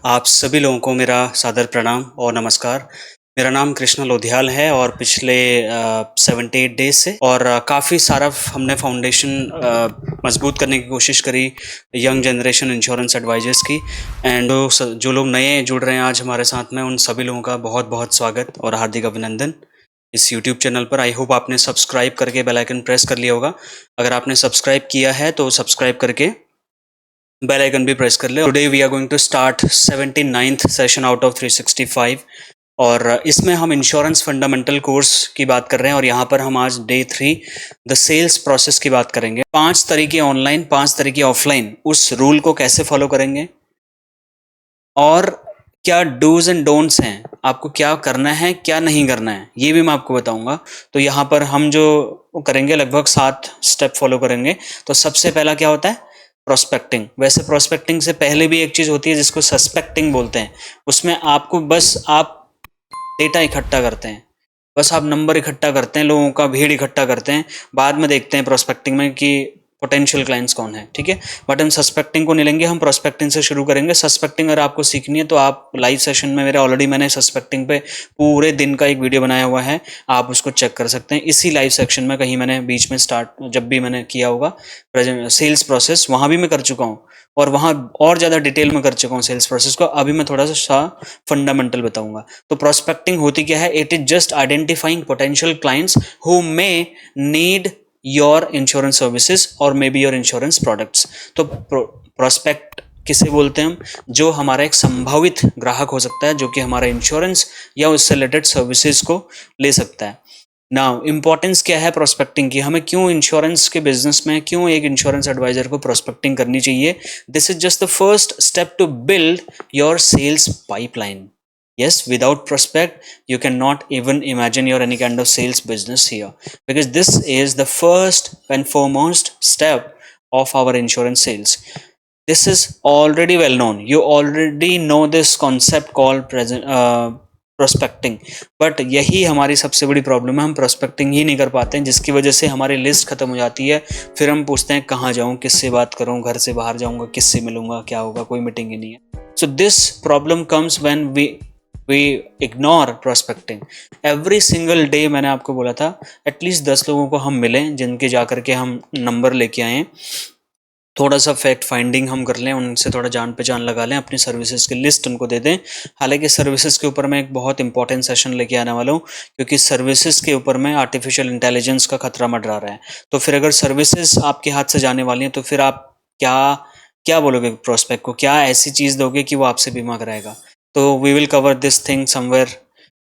आप सभी लोगों को मेरा सादर प्रणाम और नमस्कार। मेरा नाम कृष्णा लोधियाल है और पिछले 78 डेज से और काफ़ी सारा हमने फाउंडेशन मजबूत करने की कोशिश करी यंग जनरेशन इंश्योरेंस एडवाइजर्स की। एंड जो लोग नए जुड़ रहे हैं आज हमारे साथ में, उन सभी लोगों का बहुत बहुत स्वागत और हार्दिक अभिनंदन इस यूट्यूब चैनल पर। आई होप आपने सब्सक्राइब करके बेल आइकन प्रेस कर लिया होगा। अगर आपने सब्सक्राइब किया है तो सब्सक्राइब करके बेल आइकन भी प्रेस कर ले। Today we are going to start 79th session out of 365 और इसमें हम इंश्योरेंस फंडामेंटल कोर्स की बात कर रहे हैं और यहाँ पर हम आज डे 3 द सेल्स प्रोसेस की बात करेंगे। 5 तरीके ऑनलाइन, 5 तरीके ऑफलाइन, उस रूल को कैसे फॉलो करेंगे और क्या डूज एंड डोंट्स हैं, आपको क्या करना है क्या नहीं करना है, ये भी मैं आपको बताऊंगा। तो यहाँ पर हम जो करेंगे लगभग 7 स्टेप फॉलो करेंगे। तो सबसे पहला क्या होता है? प्रोस्पेक्टिंग। वैसे प्रोस्पेक्टिंग से पहले भी एक चीज होती है जिसको सस्पेक्टिंग बोलते हैं। उसमें आपको बस आप डेटा इकट्ठा करते हैं, बस आप नंबर इकट्ठा करते हैं, लोगों का भीड़ इकट्ठा करते हैं, बाद में देखते हैं प्रोस्पेक्टिंग में कि पोटेंशियल क्लाइंट्स कौन है, ठीक है। बट हम सस्पेक्टिंग को नहीं लेंगे, हम प्रोस्पेक्टिंग से शुरू करेंगे। सस्पेक्टिंग अगर आपको सीखनी है तो आप लाइव सेशन में मैंने सस्पेक्टिंग पे पूरे दिन का एक वीडियो बनाया हुआ है, आप उसको चेक कर सकते हैं। इसी लाइव सेक्शन में कहीं मैंने बीच में जब भी मैंने किया होगा सेल्स प्रोसेस, वहां भी मैं कर चुका हूँ और वहां और ज्यादा डिटेल में कर चुका हूँ सेल्स प्रोसेस को। अभी मैं थोड़ा सा फंडामेंटल बताऊंगा। तो प्रोस्पेक्टिंग होती क्या है? It is just identifying potential clients who may need your insurance services और maybe your insurance products. तो प्रोस्पेक्ट किसे बोलते हैं हम? जो हमारा एक संभावित ग्राहक हो सकता है जो कि हमारा इंश्योरेंस या उससे रिलेटेड सर्विसेज को ले सकता है। नाउ इंपॉर्टेंस क्या है प्रोस्पेक्टिंग की? हमें क्यों इंश्योरेंस के बिजनेस में क्यों एक इंश्योरेंस एडवाइजर को प्रोस्पेक्टिंग करनी चाहिए? This is just the first step to build your sales pipeline. Yes, without prospect, you cannot even imagine your any kind of sales business here, because this is the first and foremost step of our insurance sales. This is already well known. You already know this concept called prospecting. But यही हमारी सबसे बड़ी problem है, हम prospecting ही नहीं कर पाते हैं, जिसकी वजह से हमारी लिस्ट खत्म हो जाती है। फिर हम पूछते हैं कहाँ जाऊँ, किससे बात करूँ, घर से बाहर जाऊँगा, किससे मिलूंगा, क्या होगा, कोई मीटिंग ही नहीं है। So this problem comes when we ignore prospecting every single day। मैंने आपको बोला था एटलीस्ट 10 लोगों को हम मिलें जिनके जाकर के हम नंबर लेके आए, थोड़ा सा फैक्ट फाइंडिंग हम कर लें, उनसे थोड़ा जान पहचान लगा लें, अपनी सर्विसेज की लिस्ट उनको दे दें। हालांकि सर्विसेज के ऊपर मैं एक बहुत इंपॉर्टेंट सेशन लेके आने वाला हूँ, क्योंकि सर्विसेज के ऊपर में आर्टिफिशियल इंटेलिजेंस का खतरा मंडरा रहा है। तो फिर अगर सर्विसेज आपके हाथ से जाने वाली हैं तो फिर आप क्या क्या बोलोगे प्रोस्पेक्ट को? क्या ऐसी चीज़ दोगे कि वो आपसे बीमा कराएगा? तो we will cover this thing somewhere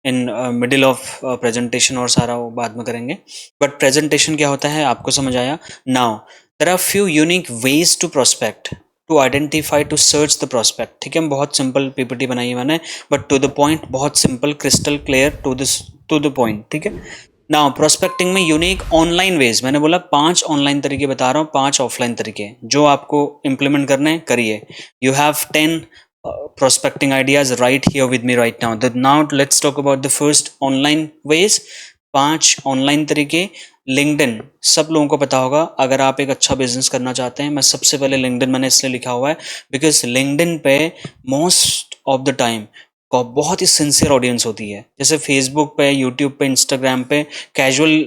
in middle of presentation, और सारा वो बाद में करेंगे। बट प्रेजेंटेशन क्या होता है आपको समझ आया? Now there are few unique ways to prospect, to identify, to search the prospect. ठीक है, बहुत सिंपल पीपीटी बनाई है मैंने, बट टू द पॉइंट, बहुत simple, crystal clear, to the point. ठीक है, नाउ प्रोस्पेक्टिंग में यूनिक ऑनलाइन वेज, मैंने बोला 5 ऑनलाइन तरीके बता रहा हूँ, 5 ऑफलाइन तरीके जो आपको इंप्लीमेंट करने करिए। You have 10 prospecting ideas right here with me right now. Now let's talk about the first online ways. 5 online तरीके। लिंक्डइन सब लोगों को पता होगा, अगर आप एक अच्छा बिजनेस करना चाहते हैं। मैं सबसे पहले लिंक्डइन मैंने इसलिए लिखा हुआ है बिकॉज लिंक्डइन पे मोस्ट ऑफ द टाइम बहुत ही सिंसियर ऑडियंस होती है। जैसे फेसबुक पे, यूट्यूब पे, इंस्टाग्राम पे कैजुअल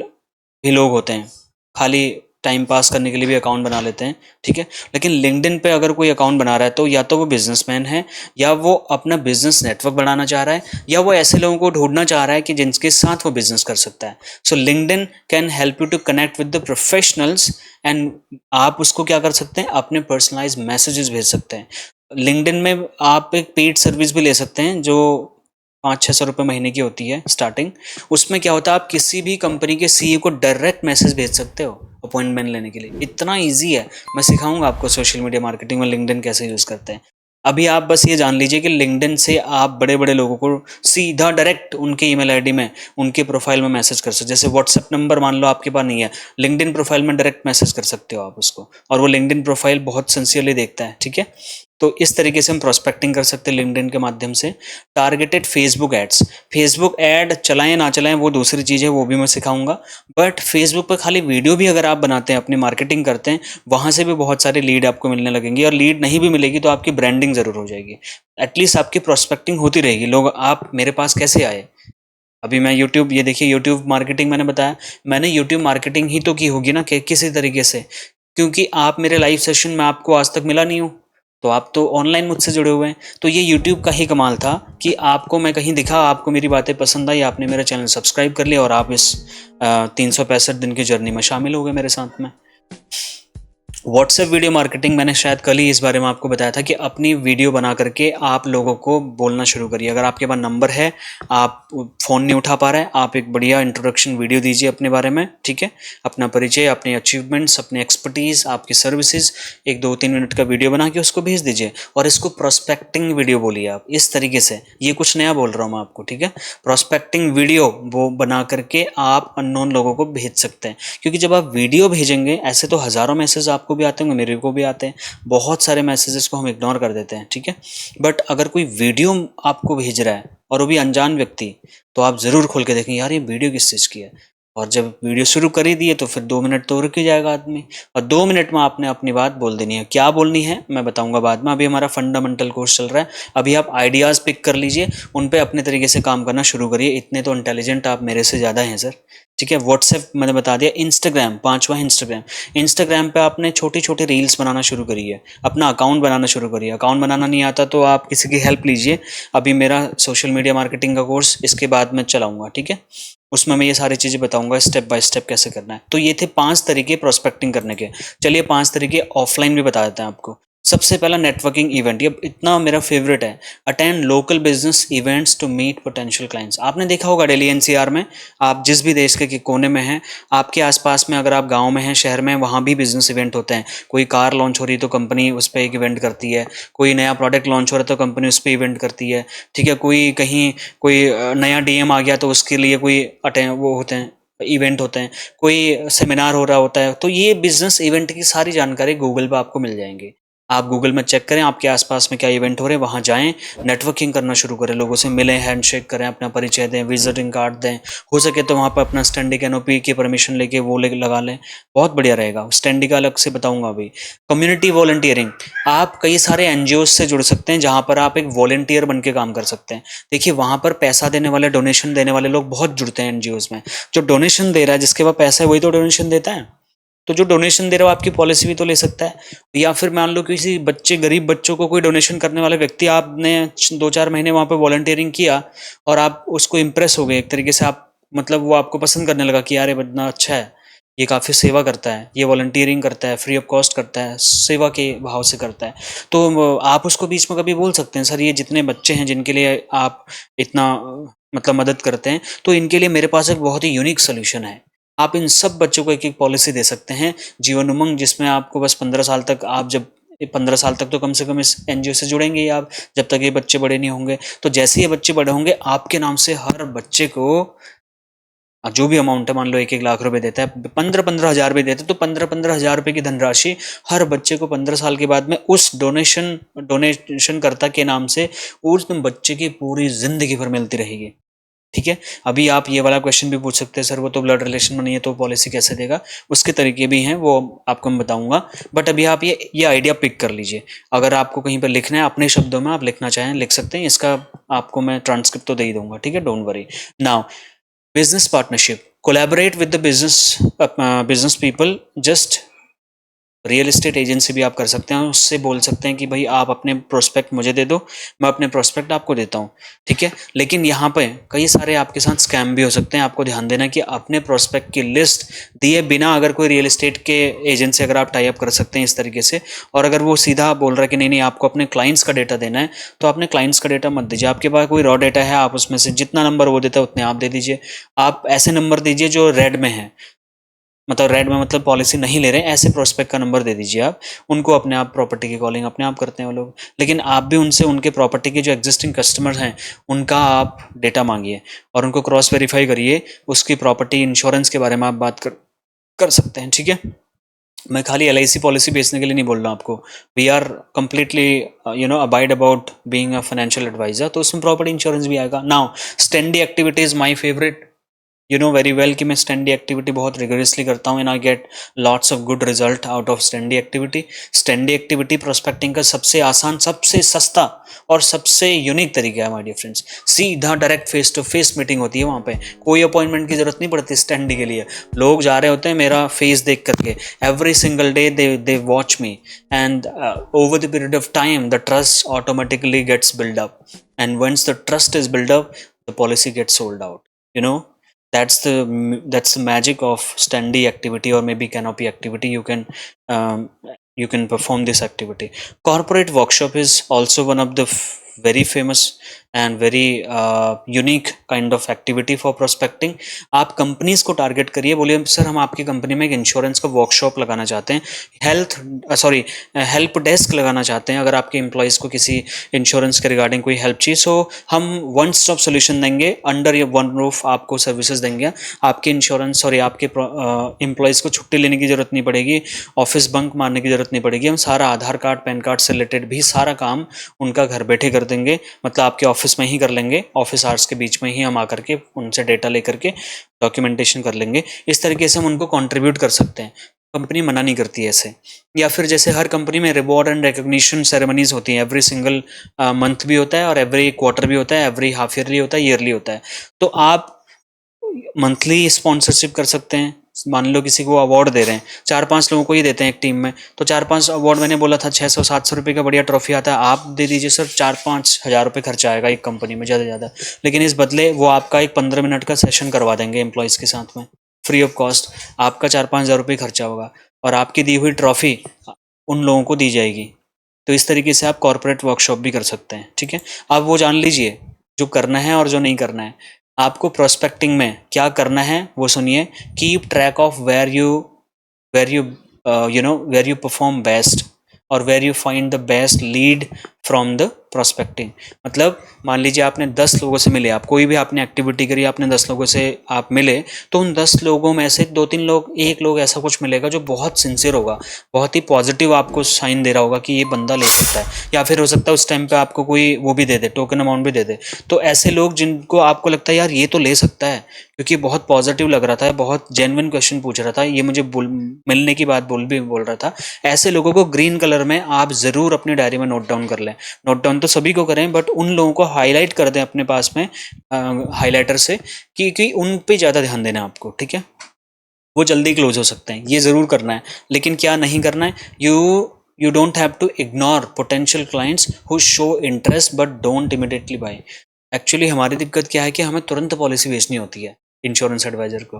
भी लोग होते हैं, खाली टाइम पास करने के लिए भी अकाउंट बना लेते हैं, ठीक है। लेकिन लिंक्डइन पे अगर कोई अकाउंट बना रहा है तो या तो वो बिजनेसमैन है, या वो अपना बिजनेस नेटवर्क बढ़ाना चाह रहा है, या वो ऐसे लोगों को ढूंढना चाह रहा है कि जिनके साथ वो बिजनेस कर सकता है। So LinkedIn can help you to connect with the professionals, and आप उसको क्या कर सकते हैं, अपने पर्सनलाइज मैसेजेस भेज सकते हैं। लिंक्डइन में आप एक पेड सर्विस भी ले सकते हैं जो 500-600 रुपये महीने की होती है स्टार्टिंग। उसमें क्या होता है, आप किसी भी कंपनी के सीईओ को डायरेक्ट मैसेज भेज सकते हो अपॉइंटमेंट लेने के लिए। इतना इजी है, मैं सिखाऊंगा आपको सोशल मीडिया मार्केटिंग में लिंक्डइन कैसे यूज़ करते हैं। अभी आप बस ये जान लीजिए कि लिंक्डइन से आप बड़े बड़े लोगों को सीधा डायरेक्ट उनके ईमेल आईडी में, उनके प्रोफाइल में मैसेज कर सकते। जैसे व्हाट्सएप नंबर मान लो आपके पास नहीं है, लिंक्डइन प्रोफाइल में डायरेक्ट मैसेज कर सकते हो आप उसको, और वो लिंक्डइन प्रोफाइल बहुत सिंसियरली देखता है, ठीक है। तो इस तरीके से हम प्रोस्पेक्टिंग कर सकते हैं लिंक्डइन के माध्यम से। Targeted Facebook ads, Facebook ad चलाएं ना चलाएं वो दूसरी चीज़ है, वो भी मैं सिखाऊंगा। बट फेसबुक पर खाली वीडियो भी अगर आप बनाते हैं, अपनी मार्केटिंग करते हैं, वहाँ से भी बहुत सारे लीड आपको मिलने लगेंगे। और लीड नहीं भी मिलेगी तो आपकी ब्रांडिंग ज़रूर हो जाएगी, एटलीस्ट आपकी प्रोस्पेक्टिंग होती रहेगी। लोग आप मेरे पास कैसे आए? अभी मैं यूट्यूब, ये देखिए यूट्यूब मार्केटिंग मैंने बताया, मैंने यूट्यूब मार्केटिंग ही तो की होगी ना कि किसी तरीके से, क्योंकि आप मेरे लाइव सेशन में आपको आज तक मिला नहीं हूँ, तो आप तो ऑनलाइन मुझसे जुड़े हुए हैं। तो ये यूट्यूब का ही कमाल था कि आपको मैं कहीं दिखा, आपको मेरी बातें पसंद आई, आपने मेरा चैनल सब्सक्राइब कर लिया और आप इस 365 दिन की जर्नी में शामिल हो गए मेरे साथ में। व्हाट्सएप वीडियो मार्केटिंग, मैंने शायद कल ही इस बारे में आपको बताया था कि अपनी वीडियो बना करके आप लोगों को बोलना शुरू करिए। अगर आपके पास नंबर है, आप फ़ोन नहीं उठा पा रहे हैं, आप एक बढ़िया इंट्रोडक्शन वीडियो दीजिए अपने बारे में, ठीक है, अपना परिचय, अपने अचीवमेंट्स, अपनी एक्सपर्टीज़, आपकी सर्विसेज, एक 2-3 मिनट का वीडियो बना के उसको भेज दीजिए। और इसको प्रोस्पेक्टिंग वीडियो बोलिए आप, इस तरीके से। ये कुछ नया बोल रहा हूँ मैं आपको, ठीक है। प्रोस्पेक्टिंग वीडियो वो बना करके आप अननोन लोगों को भेज सकते हैं, क्योंकि जब आप वीडियो भेजेंगे, ऐसे तो हज़ारों मैसेज आपको भी आते होंगे, मेरे को भी आते हैं, बहुत सारे मैसेजेस को हम इग्नोर कर देते हैं, ठीक है। बट अगर कोई वीडियो आपको भेज रहा है और वो भी अनजान व्यक्ति, तो आप ज़रूर खोल के देखें यार ये वीडियो किस चीज़ की है। और जब वीडियो शुरू कर ही दिए तो फिर 2 मिनट तो रुक ही जाएगा आदमी, और 2 मिनट में आपने अपनी बात बोल देनी है। क्या बोलनी है मैं बताऊंगा बाद में, अभी हमारा फंडामेंटल कोर्स चल रहा है। अभी आप आइडियाज़ पिक कर लीजिए, उन पे अपने तरीके से काम करना शुरू करिए। इतने तो इंटेलिजेंट आप मेरे से ज़्यादा हैं सर, ठीक है। व्हाट्सएप मैंने बता दिया। इंस्टाग्राम, 5वां इंस्टाग्राम। इंस्टाग्राम पे आपने छोटी छोटी रील्स बनाना शुरू करिए, अपना अकाउंट बनाना शुरू करिए। अकाउंट बनाना नहीं आता तो आप किसी की हेल्प लीजिए। अभी मेरा सोशल मीडिया मार्केटिंग का कोर्स इसके बाद में चलाऊंगा, ठीक है, उसमें मैं ये सारी चीज़ें बताऊंगा स्टेप बाय स्टेप कैसे करना है। तो ये थे 5 तरीके प्रोस्पेक्टिंग करने के। चलिए 5 तरीके ऑफलाइन भी बता देते हैं आपको। सबसे पहला नेटवर्किंग इवेंट, ये इतना मेरा फेवरेट है। Attend local business events to meet potential clients. आपने देखा होगा दिल्ली एनसीआर में, आप जिस भी देश के कोने में हैं, आपके आसपास में, अगर आप गांव में हैं, शहर में, वहाँ भी बिजनेस इवेंट होते हैं। कोई कार लॉन्च हो रही है तो कंपनी उस पर एक इवेंट करती है, कोई नया प्रोडक्ट लॉन्च हो रहा है तो कंपनी उस पर इवेंट करती है, ठीक है। कोई कहीं कोई नया डीएम आ गया तो उसके लिए कोई वो होते हैं, इवेंट होते हैं, कोई सेमिनार हो रहा होता है। तो ये बिजनेस इवेंट की सारी जानकारी गूगल पे आपको मिल जाएंगी। आप गूगल में चेक करें आपके आसपास में क्या इवेंट हो रहे हैं, वहाँ जाएं, नेटवर्किंग करना शुरू करें, लोगों से मिलें, हैंडशेक करें, अपना परिचय दें, विजिटिंग कार्ड दें। हो सके तो वहाँ पर अपना स्टैंडिंग एनओपी की परमिशन लेके वो लगा लें, बहुत बढ़िया रहेगा। स्टैंडिंग का अलग से बताऊंगा अभी। कम्युनिटी वॉलंटियरिंग, आप कई सारे एनजीओ से जुड़ सकते हैं जहाँ पर आप एक वॉलंटियर बन के काम कर सकते हैं। देखिए वहाँ पर पैसा देने वाले, डोनेशन देने वाले लोग बहुत जुड़ते हैं एनजीओज में। जो डोनेशन दे रहा है, जिसके पास पैसा है, वही तो डोनेशन देता है। तो जो डोनेशन दे रहा है आपकी पॉलिसी भी तो ले सकता है। या फिर मान लो किसी बच्चे, गरीब बच्चों को कोई डोनेशन करने वाले व्यक्ति, आपने 2-4 महीने वहाँ पे वॉलंटियरिंग किया और आप उसको इम्प्रेस हो गए एक तरीके से, आप मतलब वो आपको पसंद करने लगा कि यार ये बंदा अच्छा है, ये काफ़ी सेवा करता है, ये वॉलंटियरिंग करता है, फ्री ऑफ कॉस्ट करता है, सेवा के भाव से करता है। तो आप उसको बीच में कभी बोल सकते हैं, सर ये जितने बच्चे हैं जिनके लिए आप इतना मतलब मदद करते हैं, तो इनके लिए मेरे पास एक बहुत ही यूनिक सोल्यूशन है। आप इन सब बच्चों को एक एक पॉलिसी दे सकते हैं, जीवन उमंग, जिसमें आपको बस 15 साल तक, आप जब 15 साल तक तो कम से कम इस एनजीओ से जुड़ेंगे ही आप, जब तक ये बच्चे बड़े नहीं होंगे। तो जैसे ये बच्चे बड़े होंगे, आपके नाम से हर बच्चे को जो भी अमाउंट है, मान लो 1-1 लाख रुपए देता है, 15-15 हज़ार रुपये देते हैं, तो 15-15 हज़ार रुपये की धनराशि हर बच्चे को 15 साल के बाद में उस डोनेशन कर्ता के नाम से उस बच्चे की पूरी जिंदगी भर मिलती रहेगी, ठीक है। अभी आप ये वाला क्वेश्चन भी पूछ सकते हैं, सर वो तो ब्लड रिलेशन में नहीं है तो पॉलिसी कैसे देगा। उसके तरीके भी हैं, वो आपको मैं बताऊंगा। बट अभी आप ये आइडिया पिक कर लीजिए। अगर आपको कहीं पर लिखना है, अपने शब्दों में आप लिखना चाहें लिख सकते हैं, इसका आपको मैं ट्रांसक्रिप्ट तो दे ही दूंगा, ठीक है, don't worry. Now business partnership, collaborate with the business people. Just real estate agency भी आप कर सकते हैं, उससे बोल सकते हैं कि भाई आप अपने प्रोस्पेक्ट मुझे दे दो, मैं अपने प्रोस्पेक्ट आपको देता हूँ, ठीक है। लेकिन यहाँ पे कई सारे आपके साथ स्कैम भी हो सकते हैं, आपको ध्यान देना कि अपने प्रोस्पेक्ट की लिस्ट दिए बिना अगर कोई रियल एस्टेट के एजेंट से अगर आप टाई अप कर सकते हैं इस तरीके से, और अगर वो सीधा बोल रहा है कि नहीं नहीं आपको अपने क्लाइंट्स का डेटा देना है, तो अपने क्लाइंट्स का डेटा मत दीजिए। आपके पास कोई रॉ डेटा है, आप उसमें से जितना नंबर वो देता है उतने आप दे दीजिए। आप ऐसे नंबर दीजिए जो रेड में है, मतलब रेड में मतलब पॉलिसी नहीं ले रहे हैं, ऐसे प्रोस्पेक्ट का नंबर दे दीजिए आप उनको। अपने आप प्रॉपर्टी की कॉलिंग अपने आप करते हैं वो लोग, लेकिन आप भी उनसे उनके प्रॉपर्टी के जो एग्जिस्टिंग कस्टमर्स हैं उनका आप डेटा मांगिए और उनको क्रॉस वेरीफाई करिए। उसकी प्रॉपर्टी इंश्योरेंस के बारे में आप बात कर सकते हैं, ठीक है। मैं खाली LIC पॉलिसी बेचने के लिए नहीं बोल रहा हूँ आपको। We are completely abide about being a financial advisor, तो उसमें प्रॉपर्टी इंश्योरेंस भी आएगा। Now standee activity is my favourite, you know very well कि मैं स्टैंडी एक्टिविटी बहुत रिगोरसली करता हूँ and I get lots of good result out of standee activity. Standee activity prospecting का सबसे आसान, सबसे सस्ता और सबसे यूनिक तरीका है माय डियर फ्रेंड्स। सीधा direct face to face meeting होती है वहाँ पे, कोई अपॉइंटमेंट की जरूरत नहीं पड़ती स्टैंडी के लिए। लोग जा रहे होते हैं मेरा फेस देख करके, every single day they watch me and over the period of time the trust automatically gets build up and once the trust is build up the policy gets sold out, you know that's the magic of standee activity or maybe canopy activity. Um, you can perform this activity. Corporate workshop is also one of the very famous and very unique kind of activity for prospecting. आप companies को target करिए, बोलिए sir हम आपकी company में एक insurance का workshop लगाना चाहते हैं, हेल्प डेस्क लगाना चाहते हैं। अगर आपके एम्प्लॉयज को किसी इंश्योरेंस के रिगार्डिंग कोई हेल्प चाहिए, सो हम वन स्टॉप सोल्यूशन देंगे, अंडर ये वन रूफ आपको सर्विसेज देंगे। आपके इंश्योरेंस और आपके एम्प्लॉयज़ को छुट्टी लेने की ज़रूरत नहीं पड़ेगी, ऑफिस बंक मारने की ज़रूरत नहीं पड़ेगी। हम सारा आधार कार्ड पैन कार्ड से रिलेटेड भी सारा काम उनका घर बैठे कर देंगे, मतलब आपके ऑफिस में ही कर लेंगे, ऑफिस आवर्स के बीच में ही हम आकर के उनसे डेटा लेकर के डॉक्यूमेंटेशन कर लेंगे। इस तरीके से हम उनको कंट्रीब्यूट कर सकते हैं, कंपनी मना नहीं करती है ऐसे। या फिर जैसे हर कंपनी में रिवॉर्ड एंड रिकॉग्निशन सेरेमनीज होती हैं, एवरी सिंगल मंथ भी होता है और एवरी क्वार्टर भी होता है, एवरी हाफ ईयरली होता है, ईयरली होता है। तो आप मंथली स्पॉन्सरशिप कर सकते हैं। मान लो किसी को अवार्ड दे रहे हैं, 4-5 लोगों को ही देते हैं एक टीम में, तो 4-5 अवार्ड, मैंने बोला था 600-700 रुपये का बढ़िया ट्रॉफी आता है, आप दे दीजिए सर, 4-5 हज़ार रुपये खर्चा आएगा एक कंपनी में ज़्यादा से ज़्यादा, लेकिन इस बदले वो आपका एक 15 मिनट का सेशन करवा देंगे एम्प्लॉयज़ के साथ में फ्री ऑफ कॉस्ट। आपका 4-5 हज़ार रुपये खर्चा होगा और आपकी दी हुई ट्रॉफी उन लोगों को दी जाएगी। तो इस तरीके से आप कॉर्पोरेट वर्कशॉप भी कर सकते हैं, ठीक है। आप वो जान लीजिए जो करना है और जो नहीं करना है। आपको प्रोस्पेक्टिंग में क्या करना है वो सुनिए। Keep track of where you perform best और where you find the best lead from the prospecting. मतलब मान लीजिए आपने 10 लोगों से मिले, आप कोई भी आपने एक्टिविटी करी, आपने 10 लोगों से आप मिले, तो उन 10 लोगों में से 2-3 लोग, एक लोग ऐसा कुछ मिलेगा जो बहुत सिंसियर होगा, बहुत ही पॉजिटिव आपको साइन दे रहा होगा कि ये बंदा ले सकता है, या फिर हो सकता है उस टाइम पे आपको कोई वो भी दे दे, टोकन अमाउंट भी दे दे। तो ऐसे लोग जिनको आपको लगता है यार ये तो ले सकता है क्योंकि बहुत पॉजिटिव लग रहा था, बहुत जेन्युइन क्वेश्चन पूछ रहा था, ये मुझे मिलने की बात बोल रहा था, ऐसे लोगों को ग्रीन कलर में आप जरूर अपनी डायरी में नोट डाउन कर लें। नोट डाउन तो सभी को करें, बट उन लोगों को हाईलाइट कर दें अपने पास में हाईलाइटर से, कि उन पे ज़्यादा ध्यान देना आपको, ठीक है। वो जल्दी क्लोज हो सकते हैं, ये ज़रूर करना है। लेकिन क्या नहीं करना है, you don't have to ignore potential clients who show interest but don't immediately buy। Actually हमारी दिक्कत क्या है कि हमें तुरंत पॉलिसी बेचनी होती है इंश्योरेंस एडवाइजर को,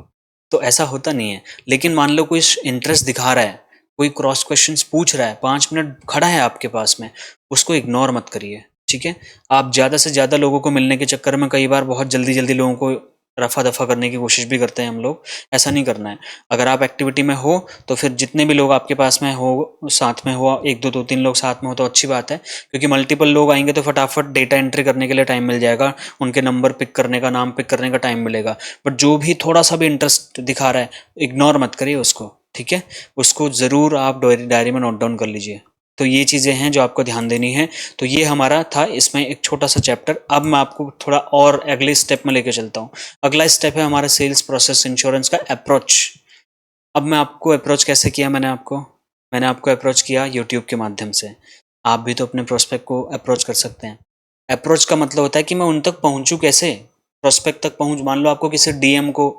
तो ऐसा होता नहीं है। लेकिन मान लो कोई इंटरेस्ट दिखा रहा है, कोई क्रॉस क्वेश्चंस पूछ रहा है, 5 मिनट खड़ा है आपके पास में, उसको इग्नोर मत करिए, ठीक है। आप ज़्यादा से ज़्यादा लोगों को मिलने के चक्कर में कई बार बहुत जल्दी जल्दी लोगों को रफा दफा करने की कोशिश भी करते हैं हम लोग, ऐसा नहीं करना है। अगर आप एक्टिविटी में हो तो फिर जितने भी लोग आपके पास में हो, साथ में हो, 1-2-3 लोग साथ में हो तो अच्छी बात है, क्योंकि मल्टीपल लोग आएंगे तो फटाफट डेटा एंट्री करने के लिए टाइम मिल जाएगा, उनके नंबर पिक करने का, नाम पिक करने का टाइम मिलेगा। बट जो भी थोड़ा सा भी इंटरेस्ट दिखा रहा है, इग्नोर मत करिए उसको, ठीक है। उसको ज़रूर आप डायरी में नोट डाउन कर लीजिए। तो ये चीज़ें हैं जो आपको ध्यान देनी है। तो ये हमारा था इसमें एक छोटा सा चैप्टर। अब मैं आपको थोड़ा और अगले स्टेप में लेके चलता हूँ। अगला स्टेप है हमारा सेल्स प्रोसेस इंश्योरेंस का अप्रोच। अब मैं आपको अप्रोच कैसे किया, मैंने आपको अप्रोच किया यूट्यूब के माध्यम से। आप भी तो अपने प्रोस्पेक्ट को अप्रोच कर सकते हैं। अप्रोच का मतलब होता है कि मैं उन तक पहुँचूँ कैसे, प्रोस्पेक्ट तक पहुँच। मान लो आपको किसी डीएम को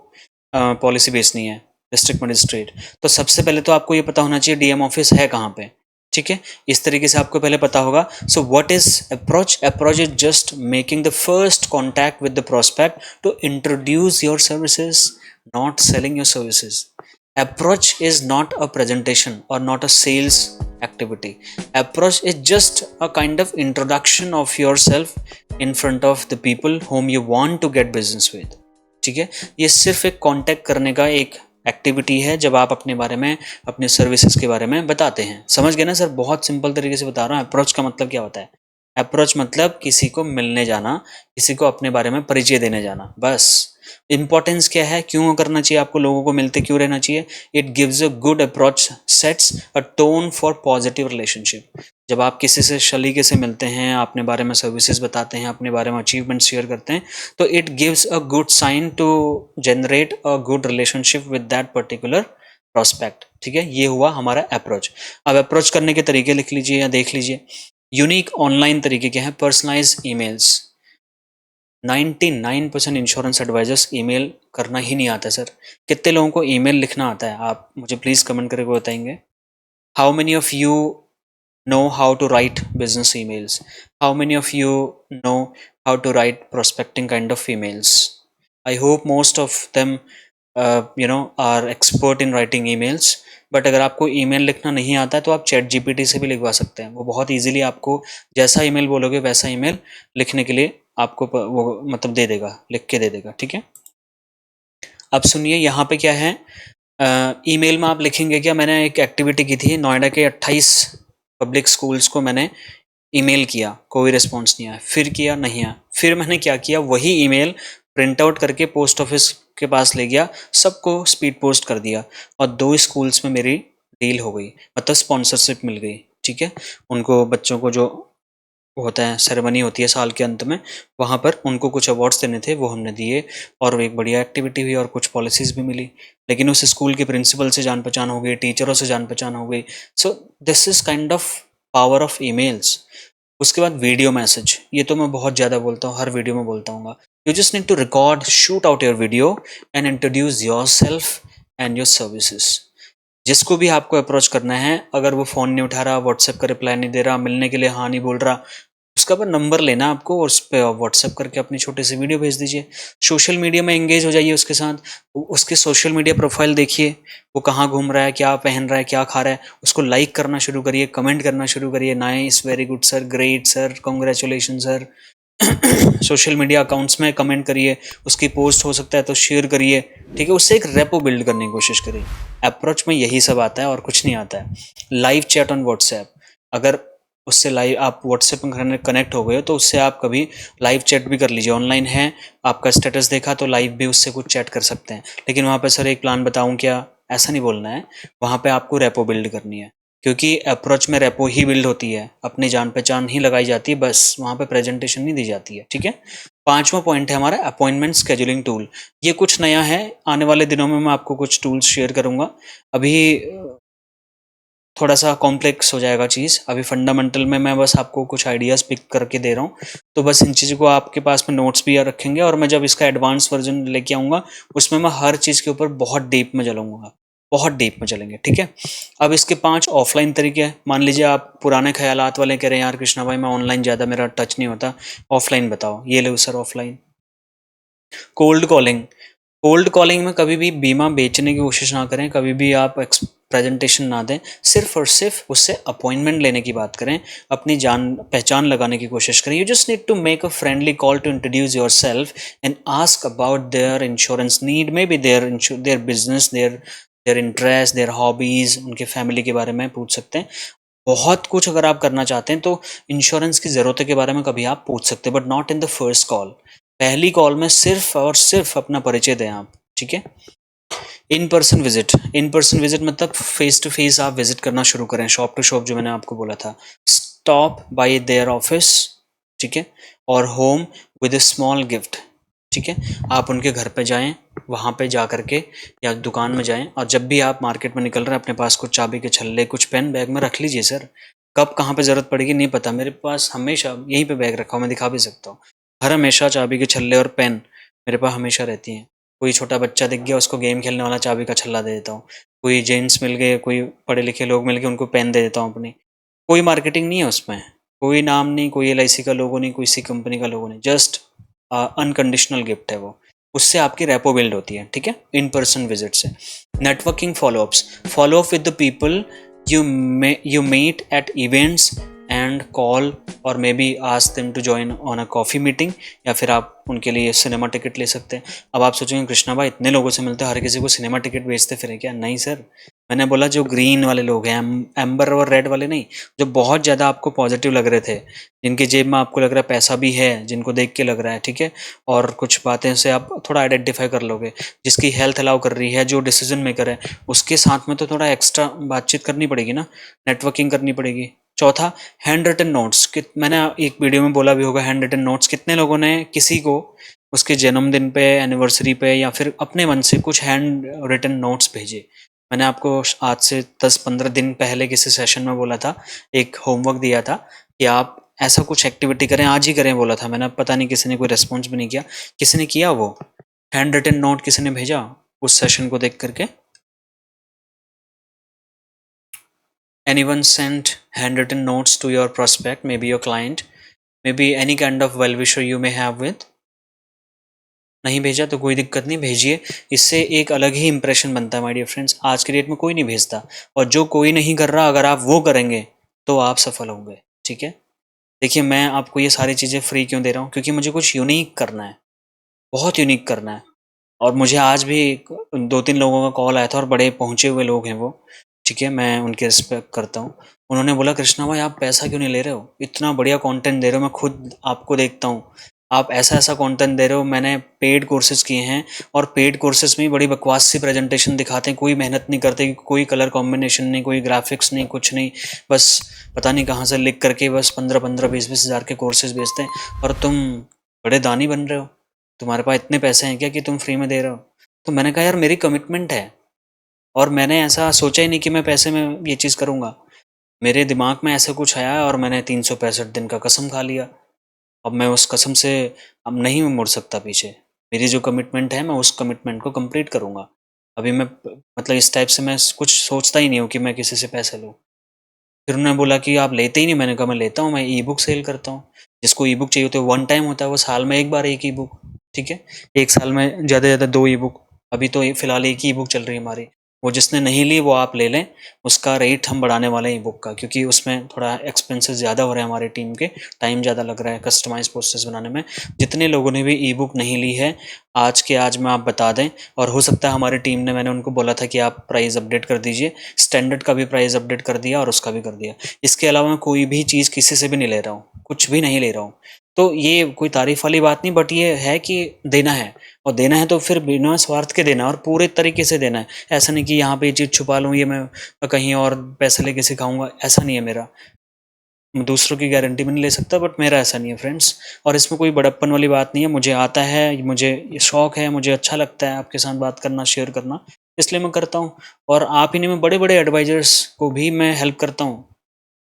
पॉलिसी बेचनी है, डिस्ट्रिक्ट मजिस्ट्रेट, तो सबसे पहले तो आपको ये पता होना चाहिए डीएम ऑफिस है कहाँ पे, ठीक है। इस तरीके से आपको पहले पता होगा। So what is approach? Approach is just making the first contact with the prospect to introduce your services, not selling your services. Approach is not a presentation or not a sales activity. Approach is just a kind of introduction of yourself in front of the people whom you want to get business with. ठीक है, ये सिर्फ एक contact करने का एक activity है जब आप अपने बारे में, अपने सर्विसेज के बारे में बताते हैं। समझ गए ना सर? बहुत सिंपल तरीके से बता रहा हूँ। अप्रोच का मतलब क्या होता है? अप्रोच मतलब किसी को मिलने जाना, किसी को अपने बारे में परिचय देने जाना, बस। इंपॉर्टेंस क्या है, क्यों करना चाहिए आपको, लोगों को मिलते क्यों रहना चाहिए? It gives a good approach, sets a tone for positive relationship. जब आप किसी से सलीके से मिलते हैं, अपने बारे में सर्विसेज बताते हैं, अपने बारे में अचीवमेंट शेयर करते हैं, तो it gives a good sign to generate a good relationship with that particular prospect. ठीक है, ये हुआ हमारा अप्रोच। अब अप्रोच करने के तरीके लिख लीजिए या देख लीजिए। यूनिक ऑनलाइन तरीके क्या है? Personalise emails. 99% insurance advisors email करना ही नहीं आता सर। कितने लोगों को ईमेल लिखना आता है? आप मुझे प्लीज कमेंट करके बताएंगे। How many of you know how to write business emails? How many of you know how to write prospecting kind of emails? I hope most of them are expert in writing emails. But अगर आपको email लिखना नहीं आता है तो आप chat GPT से भी लिखवा सकते हैं। वो बहुत इजीली आपको जैसा ईमेल बोलोगे वैसा ईमेल लिखने के लिए आपको वो मतलब दे देगा, लिख के दे देगा। ठीक है, अब सुनिए यहाँ पे क्या है। ईमेल में आप लिखेंगे क्या? मैंने एक एक्टिविटी की थी, नोएडा के 28 पब्लिक स्कूल्स को मैंने ईमेल किया, कोई रिस्पॉन्स नहीं आया। फिर किया, नहीं आया। फिर मैंने क्या किया, वही ईमेल प्रिंट आउट करके पोस्ट ऑफिस के पास ले गया, सबको स्पीड पोस्ट कर दिया, और 2 स्कूल्स में मेरी डील हो गई, मतलब स्पॉन्सरशिप मिल गई। ठीक है, उनको बच्चों को जो होता है, सेरेमनी होती है साल के अंत में, वहाँ पर उनको कुछ अवार्ड्स देने थे, वो हमने दिए, और एक बढ़िया एक्टिविटी हुई और कुछ पॉलिसीज़ भी मिली। लेकिन उस स्कूल के प्रिंसिपल से जान पहचान हो गई, टीचरों से जान पहचान हो गई। So this is kind of power of emails. उसके बाद वीडियो मैसेज, ये तो मैं बहुत ज़्यादा बोलता हूँ, हर वीडियो में बोलता हूँ। You just need to record, shoot out your video and introduce yourself and your services. जिसको भी आपको अप्रोच करना है, अगर वो फ़ोन नहीं उठा रहा, व्हाट्सएप का रिप्लाई नहीं दे रहा, मिलने के लिए हाँ नहीं बोल रहा, उसका पर नंबर लेना आपको और उस पर व्हाट्सएप करके अपनी छोटी सी वीडियो भेज दीजिए। सोशल मीडिया में एंगेज हो जाइए उसके साथ, उसके सोशल मीडिया प्रोफाइल देखिए, वो कहाँ घूम रहा है, क्या पहन रहा है, क्या खा रहा है, उसको लाइक करना शुरू करिए, कमेंट करना शुरू करिए, nice, very good sir, great sir, congratulation sir. Social media accounts में कमेंट करिए, उसकी पोस्ट हो सकता है तो शेयर करिए। ठीक है, उससे एक रेपो बिल्ड करने की कोशिश करिए। अप्रोच में यही सब आता है और कुछ नहीं आता है। लाइव चैट ऑन व्हाट्सएप, अगर उससे लाइव आप व्हाट्सएप में कनेक्ट हो गए हो तो उससे आप कभी लाइव चैट भी कर लीजिए। ऑनलाइन है, आपका स्टेटस देखा तो लाइव भी उससे कुछ चैट कर सकते हैं। लेकिन वहाँ पे सर एक प्लान बताऊँ क्या, ऐसा नहीं बोलना है। वहाँ पे आपको रेपो बिल्ड करनी है, क्योंकि अप्रोच में रेपो ही बिल्ड होती है, अपनी जान पहचान ही लगाई जाती है, बस वहाँ पे प्रेजेंटेशन नहीं दी जाती है। ठीक है, 5वां पॉइंट है हमारा अपॉइंटमेंट शेड्यूलिंग टूल। ये कुछ नया है, आने वाले दिनों में मैं आपको कुछ टूल्स शेयर करूँगा। अभी थोड़ा सा कॉम्प्लेक्स हो जाएगा चीज़, अभी फंडामेंटल में मैं बस आपको कुछ आइडियाज़ पिक करके दे रहा हूँ। तो बस इन चीज़ों को आपके पास में नोट्स भी याद रखेंगे, और मैं जब इसका एडवांस वर्जन लेके आऊँगा उसमें मैं हर चीज़ के ऊपर बहुत डीप में चलूँगा, बहुत डीप में चलेंगे। ठीक है, अब इसके 5 ऑफलाइन तरीके हैं। मान लीजिए आप पुराने ख्यालात वाले कह रहे हैं, यार कृष्णा भाई मैं ऑनलाइन ज़्यादा मेरा टच नहीं होता, ऑफलाइन बताओ। ये लो sir, offline cold calling. Cold calling में कभी भी बीमा बेचने की कोशिश ना करें, कभी भी आप प्रेजेंटेशन ना दें, सिर्फ और सिर्फ उससे अपॉइंटमेंट लेने की बात करें, अपनी जान पहचान लगाने की कोशिश करें। You just need to make a friendly call to introduce yourself and ask about their insurance need, maybe their business, their interest, their hobbies, उनके फैमिली के बारे में पूछ सकते हैं। बहुत कुछ अगर आप करना चाहते हैं तो इंश्योरेंस की ज़रूरत के बारे में कभी आप पूछ सकते हैं, but not in the first call. पहली कॉल में सिर्फ और सिर्फ अपना परिचय दें आप। ठीक है, in person visit. In person visit मतलब फेस टू फेस आप विजिट करना शुरू करें, शॉप टू शॉप, जो मैंने आपको बोला था। स्टॉप बाय देयर ऑफिस, ठीक है, और home with A small gift. ठीक है, आप उनके घर पे जाएं, वहाँ पे जा करके या दुकान में जाएं, और जब भी आप मार्केट में निकल रहे हैं अपने पास कुछ चाबी के छल्ले, कुछ पेन बैग में रख लीजिए। सर कब कहाँ पे ज़रूरत पड़ेगी नहीं पता, मेरे पास हमेशा यहीं पे बैग रखा हूँ, मैं दिखा भी सकता हूँ। हर हमेशा चाबी के छल्ले और पेन मेरे पास हमेशा रहती हैं। कोई छोटा बच्चा दिख गया, उसको गेम खेलने वाला चाबी का छल्ला दे देता हूँ। कोई जेंट्स मिल गए, कोई पढ़े लिखे लोग मिल गए, उनको पेन दे देता हूँ अपनी। कोई मार्केटिंग नहीं है उसमें, कोई नाम नहीं, कोई LIC का लोगो नहीं, कोई सी कंपनी का लोगो नहीं, जस्ट अनकंडीशनल गिफ्ट है वो। उससे आपकी रेपो बिल्ड होती है। ठीक है, इन पर्सन विजिट से। Networking followups, follow up with the people you meet at events and call और maybe ask them to join on a coffee meeting, या फिर आप उनके लिए सिनेमा टिकट ले सकते हैं। अब आप सोचेंगे कृष्णा भाई इतने लोगों से मिलते हैं, हर किसी को सिनेमा टिकट बेचते फिर क्या? नहीं सर, मैंने बोला जो ग्रीन वाले लोग हैं, एम्बर और रेड वाले नहीं, जो बहुत ज़्यादा आपको पॉजिटिव लग रहे थे, जिनकी जेब में आपको लग रहा है पैसा भी है, जिनको देख के लग रहा है, ठीक है, और कुछ बातें से आप थोड़ा आइडेंटिफाई कर लोगे, जिसकी हेल्थ अलाउ कर रही है, जो डिसीजन मेकर है, उसके साथ में तो थोड़ा एक्स्ट्रा बातचीत करनी पड़ेगी ना, नेटवर्किंग करनी पड़ेगी। चौथा, हैंड रिटन नोट्स। मैंने एक वीडियो में बोला भी होगा, हैंड रिटन नोट्स कितने लोगों ने किसी को उसके जन्मदिन पे, एनिवर्सरी पे, या फिर अपने मन से कुछ हैंड रिटन नोट्स भेजे? मैंने आपको आज से 10-15 दिन पहले किसी सेशन में बोला था, एक होमवर्क दिया था कि आप ऐसा कुछ एक्टिविटी करें, आज ही करें बोला था मैंने, पता नहीं किसी ने कोई रिस्पॉन्स भी नहीं किया। किसी ने किया वो हैंड रिटन नोट, किसी ने भेजा उस सेशन को देख करके? Anyone sent handwritten notes to your prospect, maybe your client, maybe any kind of well wisher you may have with? नहीं भेजा तो कोई दिक्कत नहीं, भेजिए। इससे एक अलग ही इंप्रेशन बनता है माय डियर फ्रेंड्स। आज के डेट में कोई नहीं भेजता, और जो कोई नहीं कर रहा अगर आप वो करेंगे तो आप सफल होंगे, ठीक है। देखिए मैं आपको ये सारी चीज़ें फ्री क्यों दे रहा हूँ, क्योंकि मुझे कुछ यूनिक करना है, बहुत यूनिक करना है। और मुझे आज भी 2-3 लोगों का कॉल आया था, और बड़े पहुँचे हुए लोग हैं वो, ठीक है, मैं उनकी रिस्पेक्ट करता हूँ। उन्होंने बोला कृष्णा भाई आप पैसा क्यों नहीं ले रहे हो, इतना बढ़िया कंटेंट दे रहे हो, मैं खुद आपको देखता हूँ, आप ऐसा ऐसा कंटेंट दे रहे हो, मैंने पेड कोर्सेज किए हैं, और पेड कोर्सेज में बड़ी बकवास सी प्रेजेंटेशन दिखाते हैं, कोई मेहनत नहीं करते, कोई कलर कॉम्बिनेशन नहीं, कोई ग्राफिक्स नहीं, कुछ नहीं, बस पता नहीं कहाँ से लिख करके बस 15-15, 20-20 हज़ार के कोर्सेज बेचते हैं, और तुम बड़े दानी बन रहे हो, तुम्हारे पास इतने पैसे हैं क्या कि तुम फ्री में दे रहे हो? तो मैंने कहा यार मेरी कमिटमेंट है, और मैंने ऐसा सोचा ही नहीं कि मैं पैसे में ये चीज़ करूँगा। मेरे दिमाग में ऐसा कुछ आया और मैंने 365 दिन का कसम खा लिया। अब मैं उस कसम से अब नहीं मुड़ सकता पीछे। मेरी जो कमिटमेंट है मैं उस कमिटमेंट को कंप्लीट करूँगा। अभी मैं मतलब इस टाइप से मैं कुछ सोचता ही नहीं हूँ कि मैं किसी से पैसे लूँ। फिर उन्होंने बोला कि आप लेते ही नहीं, मैंने कहा मैं लेता हूँ, मैं ई बुक सेल करता हूँ। जिसको ई बुक चाहिए होता है वन टाइम होता है, वो साल में एक बार एक ई बुक, ठीक है, एक साल में ज़्यादा से ज़्यादा 2 ई बुक। अभी तो फिलहाल एक ही ई बुक चल रही है हमारी, वो जिसने नहीं ली वो आप ले लें, उसका रेट हम बढ़ाने वाले हैं ई बुक का, क्योंकि उसमें थोड़ा एक्सपेंसेस ज़्यादा हो रहे हैं हमारी टीम के, टाइम ज़्यादा लग रहा है कस्टमाइज पोस्टर्स बनाने में। जितने लोगों ने भी ई बुक नहीं ली है आज के आज में आप बता दें, और हो सकता है हमारी टीम ने, मैंने उनको बोला था कि आप प्राइस अपडेट कर दीजिए, स्टैंडर्ड का भी प्राइस अपडेट कर दिया और उसका भी कर दिया। इसके अलावा मैं कोई भी चीज़ किसी से भी नहीं ले रहा हूँ, कुछ भी नहीं ले रहा हूँ। तो ये कोई तारीफ वाली बात नहीं, बट ये है कि देना है, और देना है तो फिर बिना स्वार्थ के देना, और पूरे तरीके से देना है। ऐसा नहीं कि यहाँ पे ये चीज़ छुपा लूँ, ये मैं कहीं और पैसे लेके सिखाऊंगा, ऐसा नहीं है मेरा। मैं दूसरों की गारंटी में नहीं ले सकता, बट मेरा ऐसा नहीं है फ्रेंड्स। और इसमें कोई बड़प्पन वाली बात नहीं है, मुझे आता है, मुझे ये शौक है, मुझे अच्छा लगता है आपके साथ बात करना, शेयर करना, इसलिए मैं करता हूँ। और आप ही नहीं, मैं बड़े बड़े एडवाइजर्स को भी मैं हेल्प करता हूँ,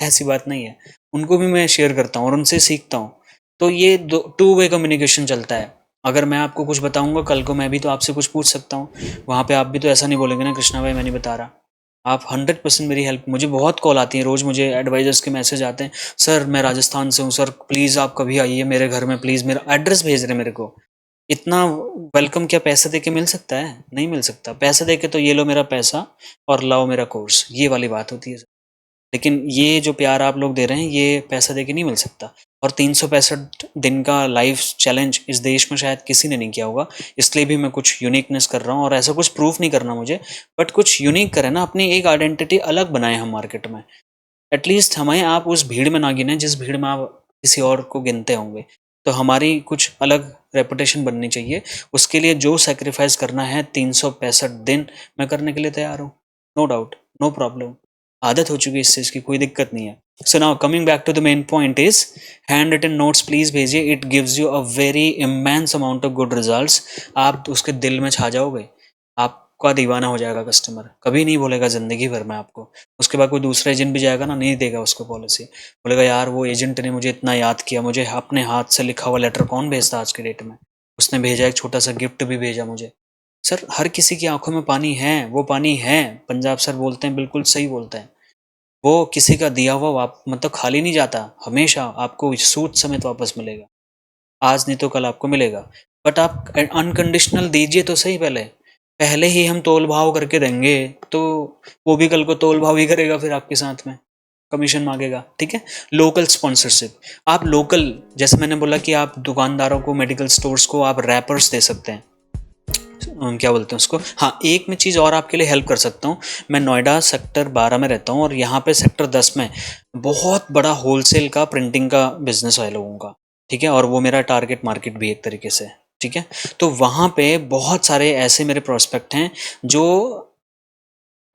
ऐसी बात नहीं है, उनको भी मैं शेयर करता हूँ और उनसे सीखता हूँ। तो ये दो टू वे कम्युनिकेशन चलता है। अगर मैं आपको कुछ बताऊंगा, कल को मैं भी तो आपसे कुछ पूछ सकता हूँ, वहाँ पे आप भी तो ऐसा नहीं बोलेंगे ना कृष्णा भाई मैं नहीं बता रहा। आप 100% मेरी हेल्प, मुझे बहुत कॉल आती है रोज़, मुझे एडवाइजर्स के मैसेज आते हैं, सर मैं राजस्थान से हूँ सर, प्लीज़ आप कभी आइए मेरे घर में, प्लीज़ मेरा एड्रेस भेज रहे मेरे को। इतना वेलकम क्या पैसे दे के मिल सकता है? नहीं मिल सकता। पैसे दे के तो ये लो मेरा पैसा और लाओ मेरा कोर्स, ये वाली बात होती है। लेकिन ये जो प्यार आप लोग दे रहे हैं ये पैसा दे के नहीं मिल सकता। और 365 दिन का लाइफ चैलेंज इस देश में शायद किसी ने नहीं किया होगा, इसलिए भी मैं कुछ यूनिकनेस कर रहा हूँ, और ऐसा कुछ प्रूफ नहीं करना मुझे, बट कुछ यूनिक करें ना, अपनी एक आइडेंटिटी अलग बनाए हम मार्केट में। एटलीस्ट हमें आप उस भीड़ में ना गिने जिस भीड़ में आप किसी और को गिनते होंगे। तो हमारी कुछ अलग रेपुटेशन बननी चाहिए, उसके लिए जो सेक्रीफाइस करना है 365 दिन मैं करने के लिए तैयार हूँ, नो डाउट, नो प्रॉब्लम। आदत हो चुकी है इस चीज़ की, कोई दिक्कत नहीं है। So now coming back to the main point is, handwritten notes please भेजिए, it gives you a very immense amount of good results. आप उसके दिल में छा जाओगे, आपका दीवाना हो जाएगा कस्टमर, कभी नहीं बोलेगा जिंदगी भर में आपको। उसके बाद कोई दूसरा एजेंट भी जाएगा ना, नहीं देगा उसको पॉलिसी, बोलेगा यार वो एजेंट ने मुझे इतना याद किया, मुझे अपने हाथ से लिखा हुआ लेटर कौन भेजता आज के डेट में, उसने भेजा, एक छोटा सा गिफ्ट भी भेजा मुझे। सर हर किसी की आंखों में पानी है, वो पानी है, पंजाब सर बोलते हैं, बिल्कुल सही बोलते हैं, वो किसी का दिया हुआ मतलब खाली नहीं जाता, हमेशा आपको सूद समेत वापस मिलेगा, आज नहीं तो कल आपको मिलेगा। बट आप अनकंडीशनल दीजिए तो सही, पहले पहले ही हम तोल भाव करके देंगे तो वो भी कल को तोल भाव ही करेगा फिर आपके साथ में। कमीशन मांगेगा, ठीक है। लोकल स्पॉन्सरशिप, आप लोकल, जैसे मैंने बोला कि आप दुकानदारों को, मेडिकल स्टोर्स को आप रैपर्स दे सकते हैं, क्या बोलते हैं उसको, हाँ। एक मैं चीज़ और आपके लिए हेल्प कर सकता हूँ, मैं नोएडा सेक्टर 12 में रहता हूँ और यहाँ पे सेक्टर 10 में बहुत बड़ा होलसेल का प्रिंटिंग का बिजनेस है लोगों का, ठीक है। और वो मेरा टारगेट मार्केट भी एक तरीके से, ठीक है। तो वहाँ पे बहुत सारे ऐसे मेरे प्रोस्पेक्ट हैं जो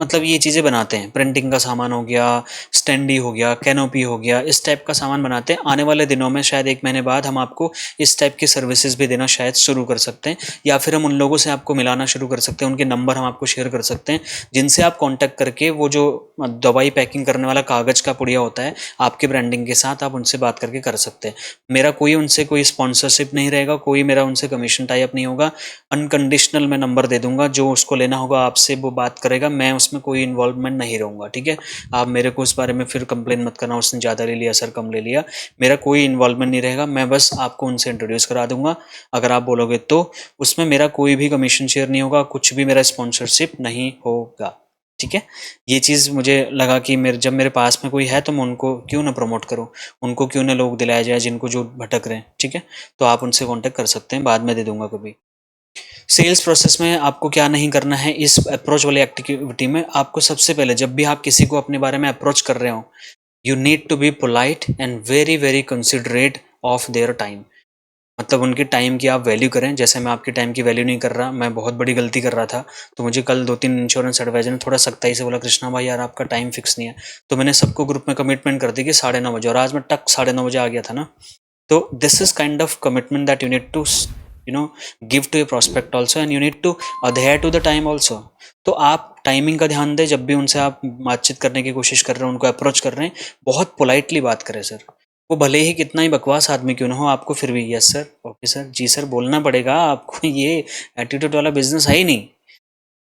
मतलब ये चीज़ें बनाते हैं, प्रिंटिंग का सामान हो गया, स्टैंडी हो गया, कैनोपी हो गया, इस टाइप का सामान बनाते हैं। आने वाले दिनों में शायद 1 महीने बाद हम आपको इस टाइप की सर्विसेज भी देना शायद शुरू कर सकते हैं, या फिर हम उन लोगों से आपको मिलाना शुरू कर सकते हैं, उनके नंबर हम आपको शेयर कर सकते हैं, जिनसे आप कॉन्टैक्ट करके वो जो दवाई पैकिंग करने वाला कागज़ का पुड़िया होता है आपके ब्रांडिंग के साथ, आप उनसे बात करके कर सकते हैं। मेरा कोई उनसे कोई स्पॉन्सरशिप नहीं रहेगा, कोई मेरा उनसे कमीशन टाई अप नहीं होगा, अनकंडीशनल मैं नंबर दे दूंगा, जो उसको लेना होगा आपसे वो बात करेगा, मैं उसमें कोई इन्वॉल्वमेंट नहीं रहूंगा, ठीक है। आप मेरे को इस बारे में फिर कंप्लेन मत करना, उसने ज़्यादा ले लिया सर, कम ले लिया, मेरा कोई इन्वॉल्वमेंट नहीं रहेगा, मैं बस आपको उनसे इंट्रोड्यूस करा दूंगा अगर आप बोलोगे तो। उसमें मेरा कोई भी कमीशन शेयर नहीं होगा, कुछ भी मेरा स्पॉन्सरशिप नहीं होगा, ठीक है। ये चीज़ मुझे लगा कि जब मेरे पास में कोई है तो मैं उनको क्यों ना प्रमोट करूँ, उनको क्यों ना लोग दिलाया जाए जिनको जो भटक रहे हैं, ठीक है। तो आप उनसे कांटेक्ट कर सकते हैं, बाद में दे दूंगा कभी। सेल्स प्रोसेस में आपको क्या नहीं करना है, इस अप्रोच वाली एक्टिविटी में आपको सबसे पहले जब भी आप किसी को अपने बारे में अप्रोच कर रहे हो, you need to be polite and very very considerate of their time. मतलब उनके टाइम की आप वैल्यू करें, जैसे मैं आपके टाइम की वैल्यू नहीं कर रहा, मैं बहुत बड़ी गलती कर रहा था। तो मुझे कल 2-3 इंश्योरेंस एडवाइजर ने थोड़ा सख्ताई से बोला, कृष्णा भाई यार आपका टाइम फिक्स नहीं है। तो मैंने सबको ग्रुप में कमिटमेंट कर दी कि 9:30 बजे, और आज मैं टक 9:30 बजे आ गया था ना। तो this is kind of commitment that you need to give to your prospect also, and you need to adhere to the time also. तो आप टाइमिंग का ध्यान दें, जब भी उनसे आप बातचीत करने की कोशिश कर रहे हैं, उनको अप्रोच कर रहे हैं, बहुत पोलाइटली बात करें सर। वो भले ही कितना ही बकवास आदमी क्यों ना हो, आपको फिर भी यस सर, ओके सर, जी सर बोलना पड़ेगा आपको। ये एटीट्यूड वाला बिजनेस है ही नहीं।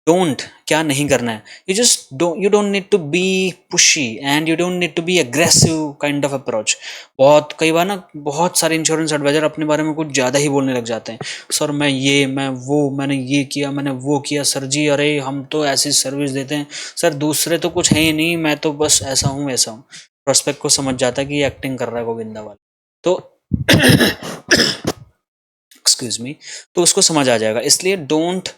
डोंट, क्या नहीं करना है, you don't need to be pushy and you don't need to be aggressive kind of approach. बहुत कई बार ना बहुत सारे इंश्योरेंस एडवाइजर अपने बारे में कुछ ज़्यादा ही बोलने लग जाते हैं, सर मैं ये, मैं वो, मैंने ये किया, मैंने वो किया, सर जी अरे हम तो ऐसी सर्विस देते हैं, सर दूसरे तो कुछ है ही नहीं, मैं तो बस ऐसा हूँ वैसा हूँ। प्रोस्पेक्ट को समझ जाता है कि ये एक्टिंग कर रहा है गोविंदा वाला, तो एक्सक्यूज मी, तो उसको समझ आ जाएगा। इसलिए don't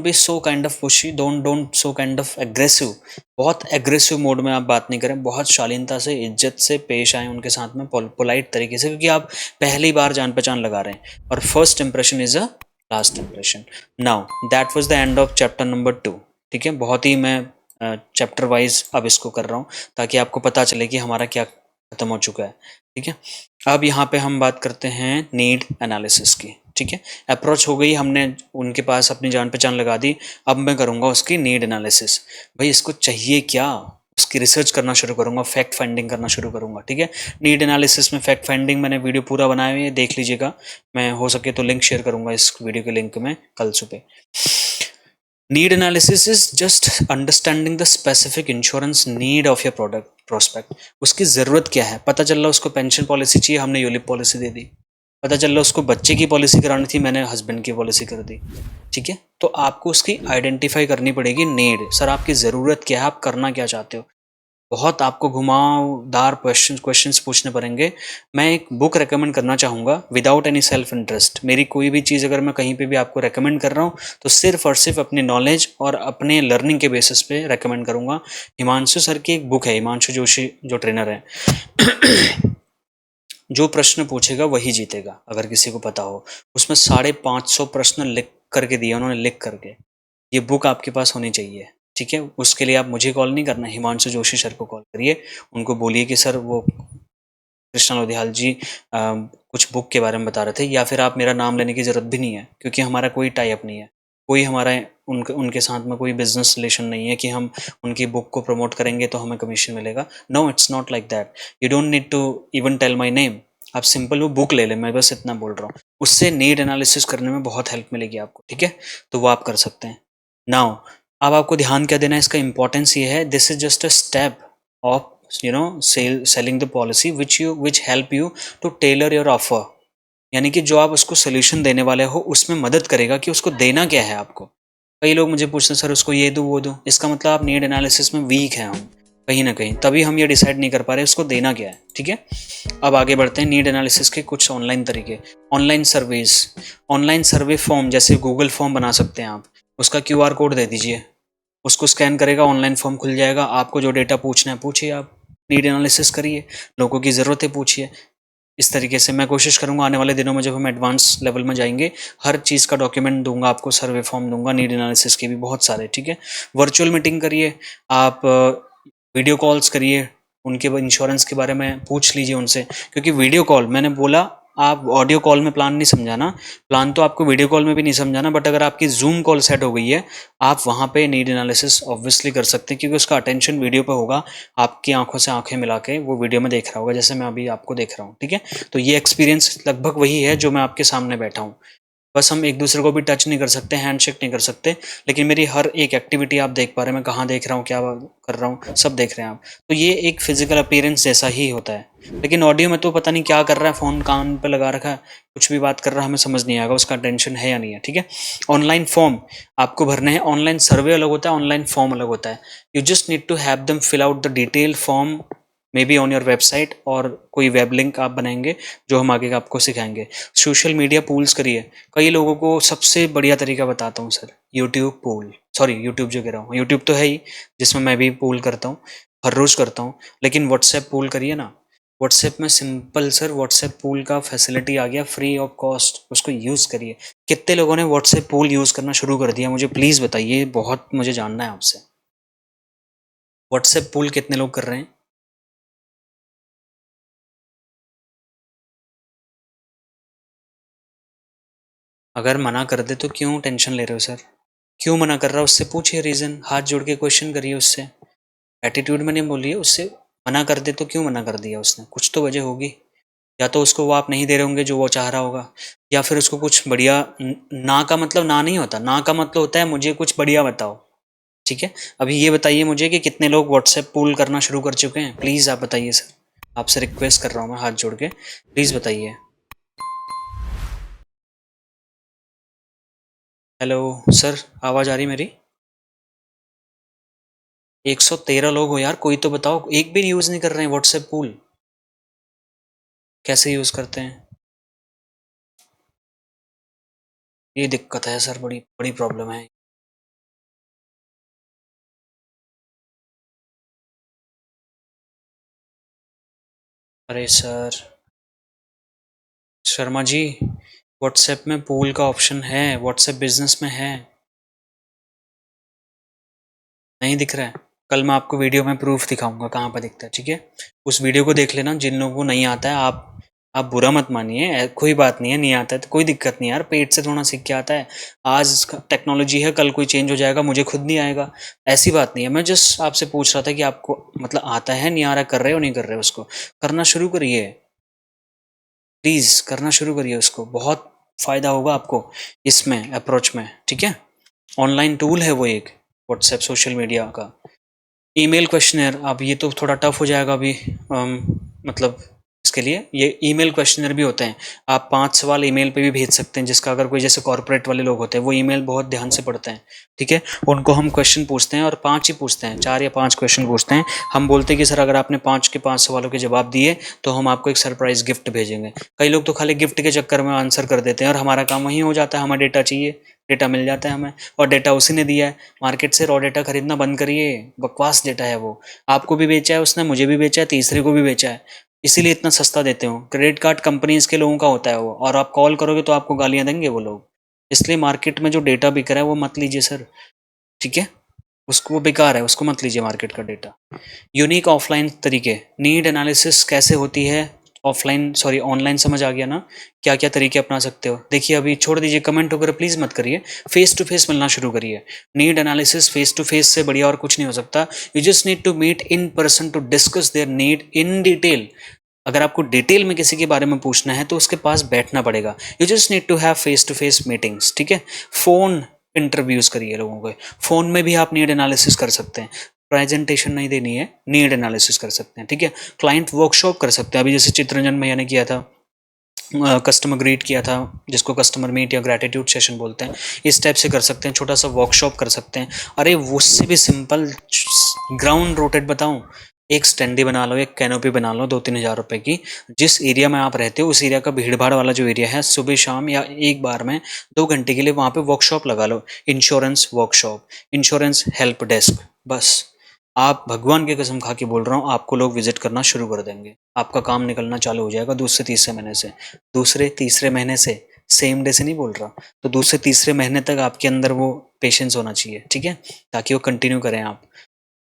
be so kind of pushy, don't so kind of aggressive. बहुत एग्रेसिव मोड में आप बात नहीं करें, बहुत शालीनता से, इज्जत से पेश आए उनके साथ में, पोलाइट तरीके से, क्योंकि आप पहली बार जान पहचान लगा रहे हैं और first impression is a last impression. Now that was the end of chapter number 2, ठीक है। बहुत ही मैं चैप्टर वाइज अब इसको कर रहा हूँ ताकि आपको पता चले कि हमारा क्या खत्म हो चुका है, ठीक है। अब यहाँ पे हम बात करते हैं नीड एनालिसिस की, ठीक है। अप्रोच हो गई, हमने उनके पास अपनी जान पहचान लगा दी, अब मैं करूँगा उसकी नीड एनालिसिस। भाई इसको चाहिए क्या, उसकी रिसर्च करना शुरू करूँगा, फैक्ट फाइंडिंग करना शुरू करूँगा, ठीक है। नीड एनालिसिस में फैक्ट फाइंडिंग मैंने वीडियो पूरा बनाया हुआ है, देख लीजिएगा। मैं हो सके तो लिंक शेयर करूँगा इस वीडियो के लिंक में कल सुबह। Need analysis is just understanding the specific insurance need of your product prospect. उसकी ज़रूरत क्या है, पता चल रहा उसको पेंशन पॉलिसी चाहिए, हमने यूलिप पॉलिसी दे दी। पता चल रहा उसको बच्चे की पॉलिसी करानी थी, मैंने हस्बैंड की पॉलिसी कर दी, ठीक है। तो आपको उसकी आइडेंटिफाई करनी पड़ेगी नीड, सर आपकी ज़रूरत क्या है, आप करना क्या चाहते हो। बहुत आपको घुमावदार क्वेश्चंस पूछने पड़ेंगे। मैं एक बुक रेकमेंड करना चाहूँगा विदाउट एनी सेल्फ इंटरेस्ट। मेरी कोई भी चीज़ अगर मैं कहीं पे भी आपको रेकमेंड कर रहा हूँ तो सिर्फ और सिर्फ अपनी नॉलेज और अपने लर्निंग के बेसिस पे रेकमेंड करूँगा। हिमांशु सर की एक बुक है, हिमांशु जोशी जो ट्रेनर है, जो प्रश्न पूछेगा वही जीतेगा, अगर किसी को पता हो। उसमें 550 प्रश्न लिख करके दिए उन्होंने, लिख करके। ये बुक आपके पास होनी चाहिए, ठीक है। उसके लिए आप मुझे कॉल नहीं करना, हिमांशु जोशी सर को कॉल करिए, उनको बोलिए कि सर वो कृष्णा लोधियाल जी कुछ बुक के बारे में बता रहे थे, या फिर आप मेरा नाम लेने की ज़रूरत भी नहीं है, क्योंकि हमारा कोई टाई अप नहीं है, कोई हमारा उनके साथ में कोई बिजनेस रिलेशन नहीं है कि हम उनकी बुक को प्रमोट करेंगे तो हमें कमीशन मिलेगा। No, it's not like that. You don't need to even tell my name, आप सिंपल वो बुक ले लें, मैं बस इतना बोल रहा हूँ। उससे नीड एनालिसिस करने में बहुत हेल्प मिलेगी आपको, ठीक है। तो वो आप कर सकते हैं। नाउ अब आपको ध्यान क्या देना है, इसका इंपॉर्टेंस ये है, this is just a step of selling the policy which help you to tailor your offer। यानी कि जो आप उसको सोल्यूशन देने वाले हो उसमें मदद करेगा कि उसको देना क्या है आपको। कई लोग मुझे पूछते हैं सर उसको ये दो वो दो, इसका मतलब आप नीड एनालिसिस में वीक हैं। हम कहीं ना कहीं, तभी हम ये डिसाइड नहीं कर पा रहे उसको देना क्या है। ठीक है, अब आगे बढ़ते हैं नीड एनालिसिस के कुछ ऑनलाइन तरीके। Online surveys, online survey form जैसे गूगल फॉर्म बना सकते हैं आप, उसका क्यूआर कोड दे दीजिए, उसको स्कैन करेगा, ऑनलाइन फॉर्म खुल जाएगा, आपको जो डेटा पूछना है पूछिए, आप नीड एनालिसिस करिए, लोगों की ज़रूरतें पूछिए। इस तरीके से मैं कोशिश करूंगा आने वाले दिनों में जब हम एडवांस लेवल में जाएंगे, हर चीज़ का डॉक्यूमेंट दूंगा आपको, सर्वे फॉर्म दूंगा, नीड एनालिसिस के भी बहुत सारे। ठीक है, वर्चुअल मीटिंग करिए आप, वीडियो कॉल्स करिए, उनके इंश्योरेंस के बारे में पूछ लीजिए उनसे, क्योंकि वीडियो कॉल, मैंने बोला आप ऑडियो कॉल में प्लान नहीं समझाना, प्लान तो आपको वीडियो कॉल में भी नहीं समझाना, बट अगर आपकी जूम कॉल सेट हो गई है, आप वहाँ पे नीड एनालिसिस ऑब्वियसली कर सकते हैं, क्योंकि उसका अटेंशन वीडियो पे होगा, आपकी आंखों से आंखें मिला के वो वीडियो में देख रहा होगा, जैसे मैं अभी आपको देख रहा हूँ। ठीक है, तो ये एक्सपीरियंस लगभग वही है जो मैं आपके सामने बैठा हूँ, बस हम एक दूसरे को भी टच नहीं कर सकते, हैंडशेक नहीं कर सकते, लेकिन मेरी हर एक एक्टिविटी आप देख पा रहे हैं, मैं कहाँ देख रहा हूँ, क्या कर रहा हूँ, सब देख रहे हैं आप। तो ये एक फिजिकल अपीयरेंस जैसा ही होता है, लेकिन ऑडियो में तो पता नहीं क्या कर रहा है, फ़ोन कान पे लगा रखा है, कुछ भी बात कर रहा है, हमें समझ नहीं आएगा उसका टेंशन है या नहीं है। ठीक है, ऑनलाइन फॉर्म आपको भरने हैं, ऑनलाइन सर्वे अलग होता है, ऑनलाइन फॉर्म अलग होता है। You just need to have them fill out the detail form, maybe on your website, और कोई वेब लिंक आप बनाएंगे जो हम आगे आपको सिखाएंगे। सोशल मीडिया पूल्स करिए, कई लोगों को सबसे बढ़िया तरीका बताता हूँ sir, YouTube pool, sorry YouTube जो कह रहा हूँ, यूट्यूब तो है ही जिसमें मैं भी पूल करता हूँ, हर रोज़ करता हूँ, लेकिन व्हाट्सएप पूल करिए ना। व्हाट्सएप में सिंपल सर, व्हाट्सएप पूल का फैसिलिटी आ गया फ्री ऑफ कॉस्ट, उसको यूज़ करिए। कितने लोगों ने व्हाट्सएप पूल यूज़ करना शुरू कर दिया, मुझे प्लीज़ बताइए, बहुत मुझे जानना है आपसे, व्हाट्सएप पूल कितने लोग कर रहे हैं? अगर मना कर दे तो क्यों टेंशन ले रहे हो सर? क्यों मना कर रहा है उससे पूछिए रीज़न, हाथ जोड़ के क्वेश्चन करिए उससे, एटीट्यूड में नहीं बोलिए उससे। मना कर दे तो क्यों मना कर दिया उसने, कुछ तो वजह होगी, या तो उसको वो आप नहीं दे रहे होंगे जो वो चाह रहा होगा, या फिर उसको कुछ बढ़िया, ना का मतलब ना नहीं होता, ना का मतलब होता है मुझे कुछ बढ़िया बताओ। ठीक है, अभी ये बताइए मुझे कि कितने लोग व्हाट्सएप पूल करना शुरू कर चुके हैं, प्लीज़ आप बताइए सर, आपसे रिक्वेस्ट कर रहा हूँ मैं हाथ जोड़ के, प्लीज़ बताइए। हेलो सर, आवाज़ आ रही मेरी? 113 लोग हो यार, कोई तो बताओ, एक भी यूज़ नहीं कर रहे हैं व्हाट्सएप पूल, कैसे यूज़ करते हैं? ये दिक्कत है सर, बड़ी बड़ी प्रॉब्लम है। अरे सर, शर्मा जी, व्हाट्सएप में पूल का ऑप्शन है, व्हाट्सएप बिजनेस में है, नहीं दिख रहा है? कल मैं आपको वीडियो में प्रूफ दिखाऊंगा कहाँ पर दिखता है। ठीक है, उस वीडियो को देख लेना, जिन लोगों को नहीं आता है, आप बुरा मत मानिए, कोई बात नहीं है, नहीं आता है तो कोई दिक्कत नहीं यार, पेट से थोड़ा सीख के आता है, आज टेक्नोलॉजी है, कल कोई चेंज हो जाएगा, मुझे खुद नहीं आएगा, ऐसी बात नहीं है। मैं जस्ट आपसे पूछ रहा था कि आपको मतलब आता है, नहीं आ रहा, कर रहे हो नहीं कर रहे हो, उसको करना शुरू करिए, प्लीज़ करना शुरू करिए उसको, बहुत फ़ायदा होगा आपको इसमें अप्रोच में। ठीक है, ऑनलाइन टूल है वो एक, व्हाट्सएप सोशल मीडिया का। ईमेल क्वेश्चनर, अब ये तो थोड़ा टफ हो जाएगा अभी, मतलब इसके लिए ये ईमेल क्वेश्चनर भी होते हैं, आप 5 सवाल ईमेल पे भी भेज सकते हैं, जिसका अगर कोई जैसे कॉर्पोरेट वाले लोग होते हैं वो ईमेल बहुत ध्यान से पढ़ते हैं। ठीक है, उनको हम क्वेश्चन पूछते हैं, और 5 ही पूछते हैं, 4 या 5 क्वेश्चन पूछते हैं, हम बोलते हैं कि सर अगर आपने 5 के 5 सवालों के जवाब दिए तो हम आपको एक सरप्राइज गिफ्ट भेजेंगे। कई लोग तो खाली गिफ्ट के चक्कर में आंसर कर देते हैं, और हमारा काम वहीं हो जाता है, हमें डेटा चाहिए, डेटा मिल जाता है हमें, और डेटा उसी ने दिया है। मार्केट से रॉ डेटा खरीदना बंद करिए, बकवास डेटा है वो, आपको भी बेचा है उसने, मुझे भी बेचा है, तीसरे को भी बेचा है, इसीलिए इतना सस्ता देते हो। क्रेडिट कार्ड कंपनीज के लोगों का होता है वो, और आप कॉल करोगे तो आपको गालियां देंगे वो लोग, इसलिए मार्केट में जो डेटा बिक रहा है वो मत लीजिए सर। ठीक है, उसको, वो बेकार है, उसको मत लीजिए मार्केट का डेटा। यूनिक ऑफलाइन तरीके, नीड एनालिसिस कैसे होती है ऑफलाइन, सॉरी ऑनलाइन, समझ आ गया ना, क्या क्या तरीके अपना सकते हो। देखिए अभी छोड़ दीजिए, कमेंट वगैरह प्लीज़ मत करिए, फेस टू फेस मिलना शुरू करिए। Need analysis face to face से बढ़िया और कुछ नहीं हो सकता। You just need to meet in person to discuss their need in detail. अगर आपको डिटेल में किसी के बारे में पूछना है तो उसके पास बैठना पड़ेगा, you just need to have face to face meetings. ठीक है, फ़ोन इंटरव्यूज़ करिए लोगों को, फ़ोन में भी आप नीड एनालिसिस कर सकते हैं, प्रेजेंटेशन नहीं देनी है, नीड एनालिसिस कर सकते हैं। ठीक है, क्लाइंट वर्कशॉप कर सकते हैं, अभी जैसे चित्ररंजन भैया ने किया था, कस्टमर ग्रीट किया था, जिसको कस्टमर मीट या ग्रैटिट्यूड सेशन बोलते हैं, इस टाइप से कर सकते हैं। छोटा सा वर्कशॉप कर सकते हैं। अरे उससे भी सिंपल ग्राउंड रोटेट बताऊं, एक स्टैंडी बना लो, एक कैनोपी बना लो 2-3 हज़ार रुपए की। जिस एरिया में आप रहते हो उस एरिया का भीड़ भाड़ वाला जो एरिया है, सुबह शाम या एक बार में 2 घंटे के लिए वहाँ पे वर्कशॉप लगा लो। Insurance workshop, insurance help desk, बस। आप भगवान की कसम खा के बोल रहा हूँ, आपको लोग विजिट करना शुरू कर देंगे। आपका काम निकलना चालू हो जाएगा दूसरे तीसरे महीने से। दूसरे तीसरे महीने से, सेम डे से नहीं बोल रहा। तो दूसरे तीसरे महीने तक आपके अंदर वो पेशेंस होना चाहिए, ठीक है, ताकि वो कंटिन्यू करें आप।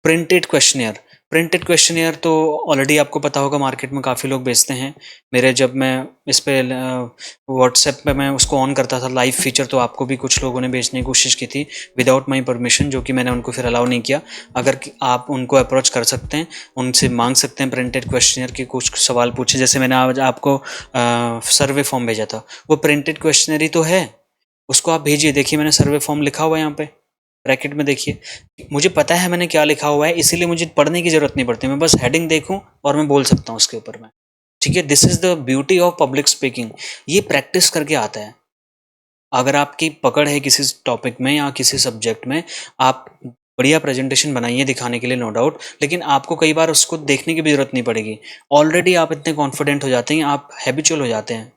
प्रिंटेड क्वेश्चनियर, प्रिंटेड क्वेश्चनियर तो ऑलरेडी आपको पता होगा, मार्केट में काफ़ी लोग बेचते हैं। मेरे जब मैं इस पे व्हाट्सएप पे मैं उसको ऑन करता था लाइव फीचर, तो आपको भी कुछ लोगों ने बेचने की कोशिश की थी विदाउट माई परमिशन, जो कि मैंने उनको फिर अलाउ नहीं किया। अगर आप उनको अप्रोच कर सकते हैं, उनसे मांग सकते हैं प्रिंटेड क्वेश्चनियर के कुछ सवाल पूछे। जैसे मैंने आज आपको सर्वे फॉर्म भेजा था, वो प्रिंटेड क्वेश्चनरी तो है, उसको आप भेजिए। देखिए मैंने सर्वे फॉर्म लिखा हुआ है यहाँ पे ब्रैकेट में, देखिए। मुझे पता है मैंने क्या लिखा हुआ है, इसीलिए मुझे पढ़ने की जरूरत नहीं पड़ती। मैं बस हेडिंग देखूं और मैं बोल सकता हूँ उसके ऊपर में, ठीक है। This is the beauty of public speaking. ये प्रैक्टिस करके आता है। अगर आपकी पकड़ है किसी टॉपिक में या किसी सब्जेक्ट में, आप बढ़िया प्रेजेंटेशन बनाइए दिखाने के लिए, नो डाउट, लेकिन आपको कई बार उसको देखने की भी जरूरत नहीं पड़ेगी। ऑलरेडी आप इतने कॉन्फिडेंट हो जाते हैं, आप हैबिचुअल हो जाते हैं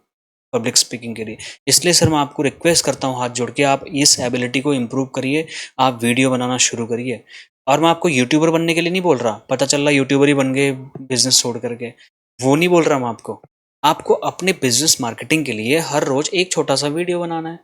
पब्लिक स्पीकिंग के लिए। इसलिए सर मैं आपको रिक्वेस्ट करता हूँ हाथ जोड़ के, आप इस एबिलिटी को इम्प्रूव करिए, आप वीडियो बनाना शुरू करिए। और मैं आपको यूट्यूबर बनने के लिए नहीं बोल रहा, पता चल रहा यूट्यूबर ही बन गए बिजनेस छोड़ करके, वो नहीं बोल रहा मैं आपको। आपको अपने बिजनेस मार्केटिंग के लिए हर रोज एक छोटा सा वीडियो बनाना है,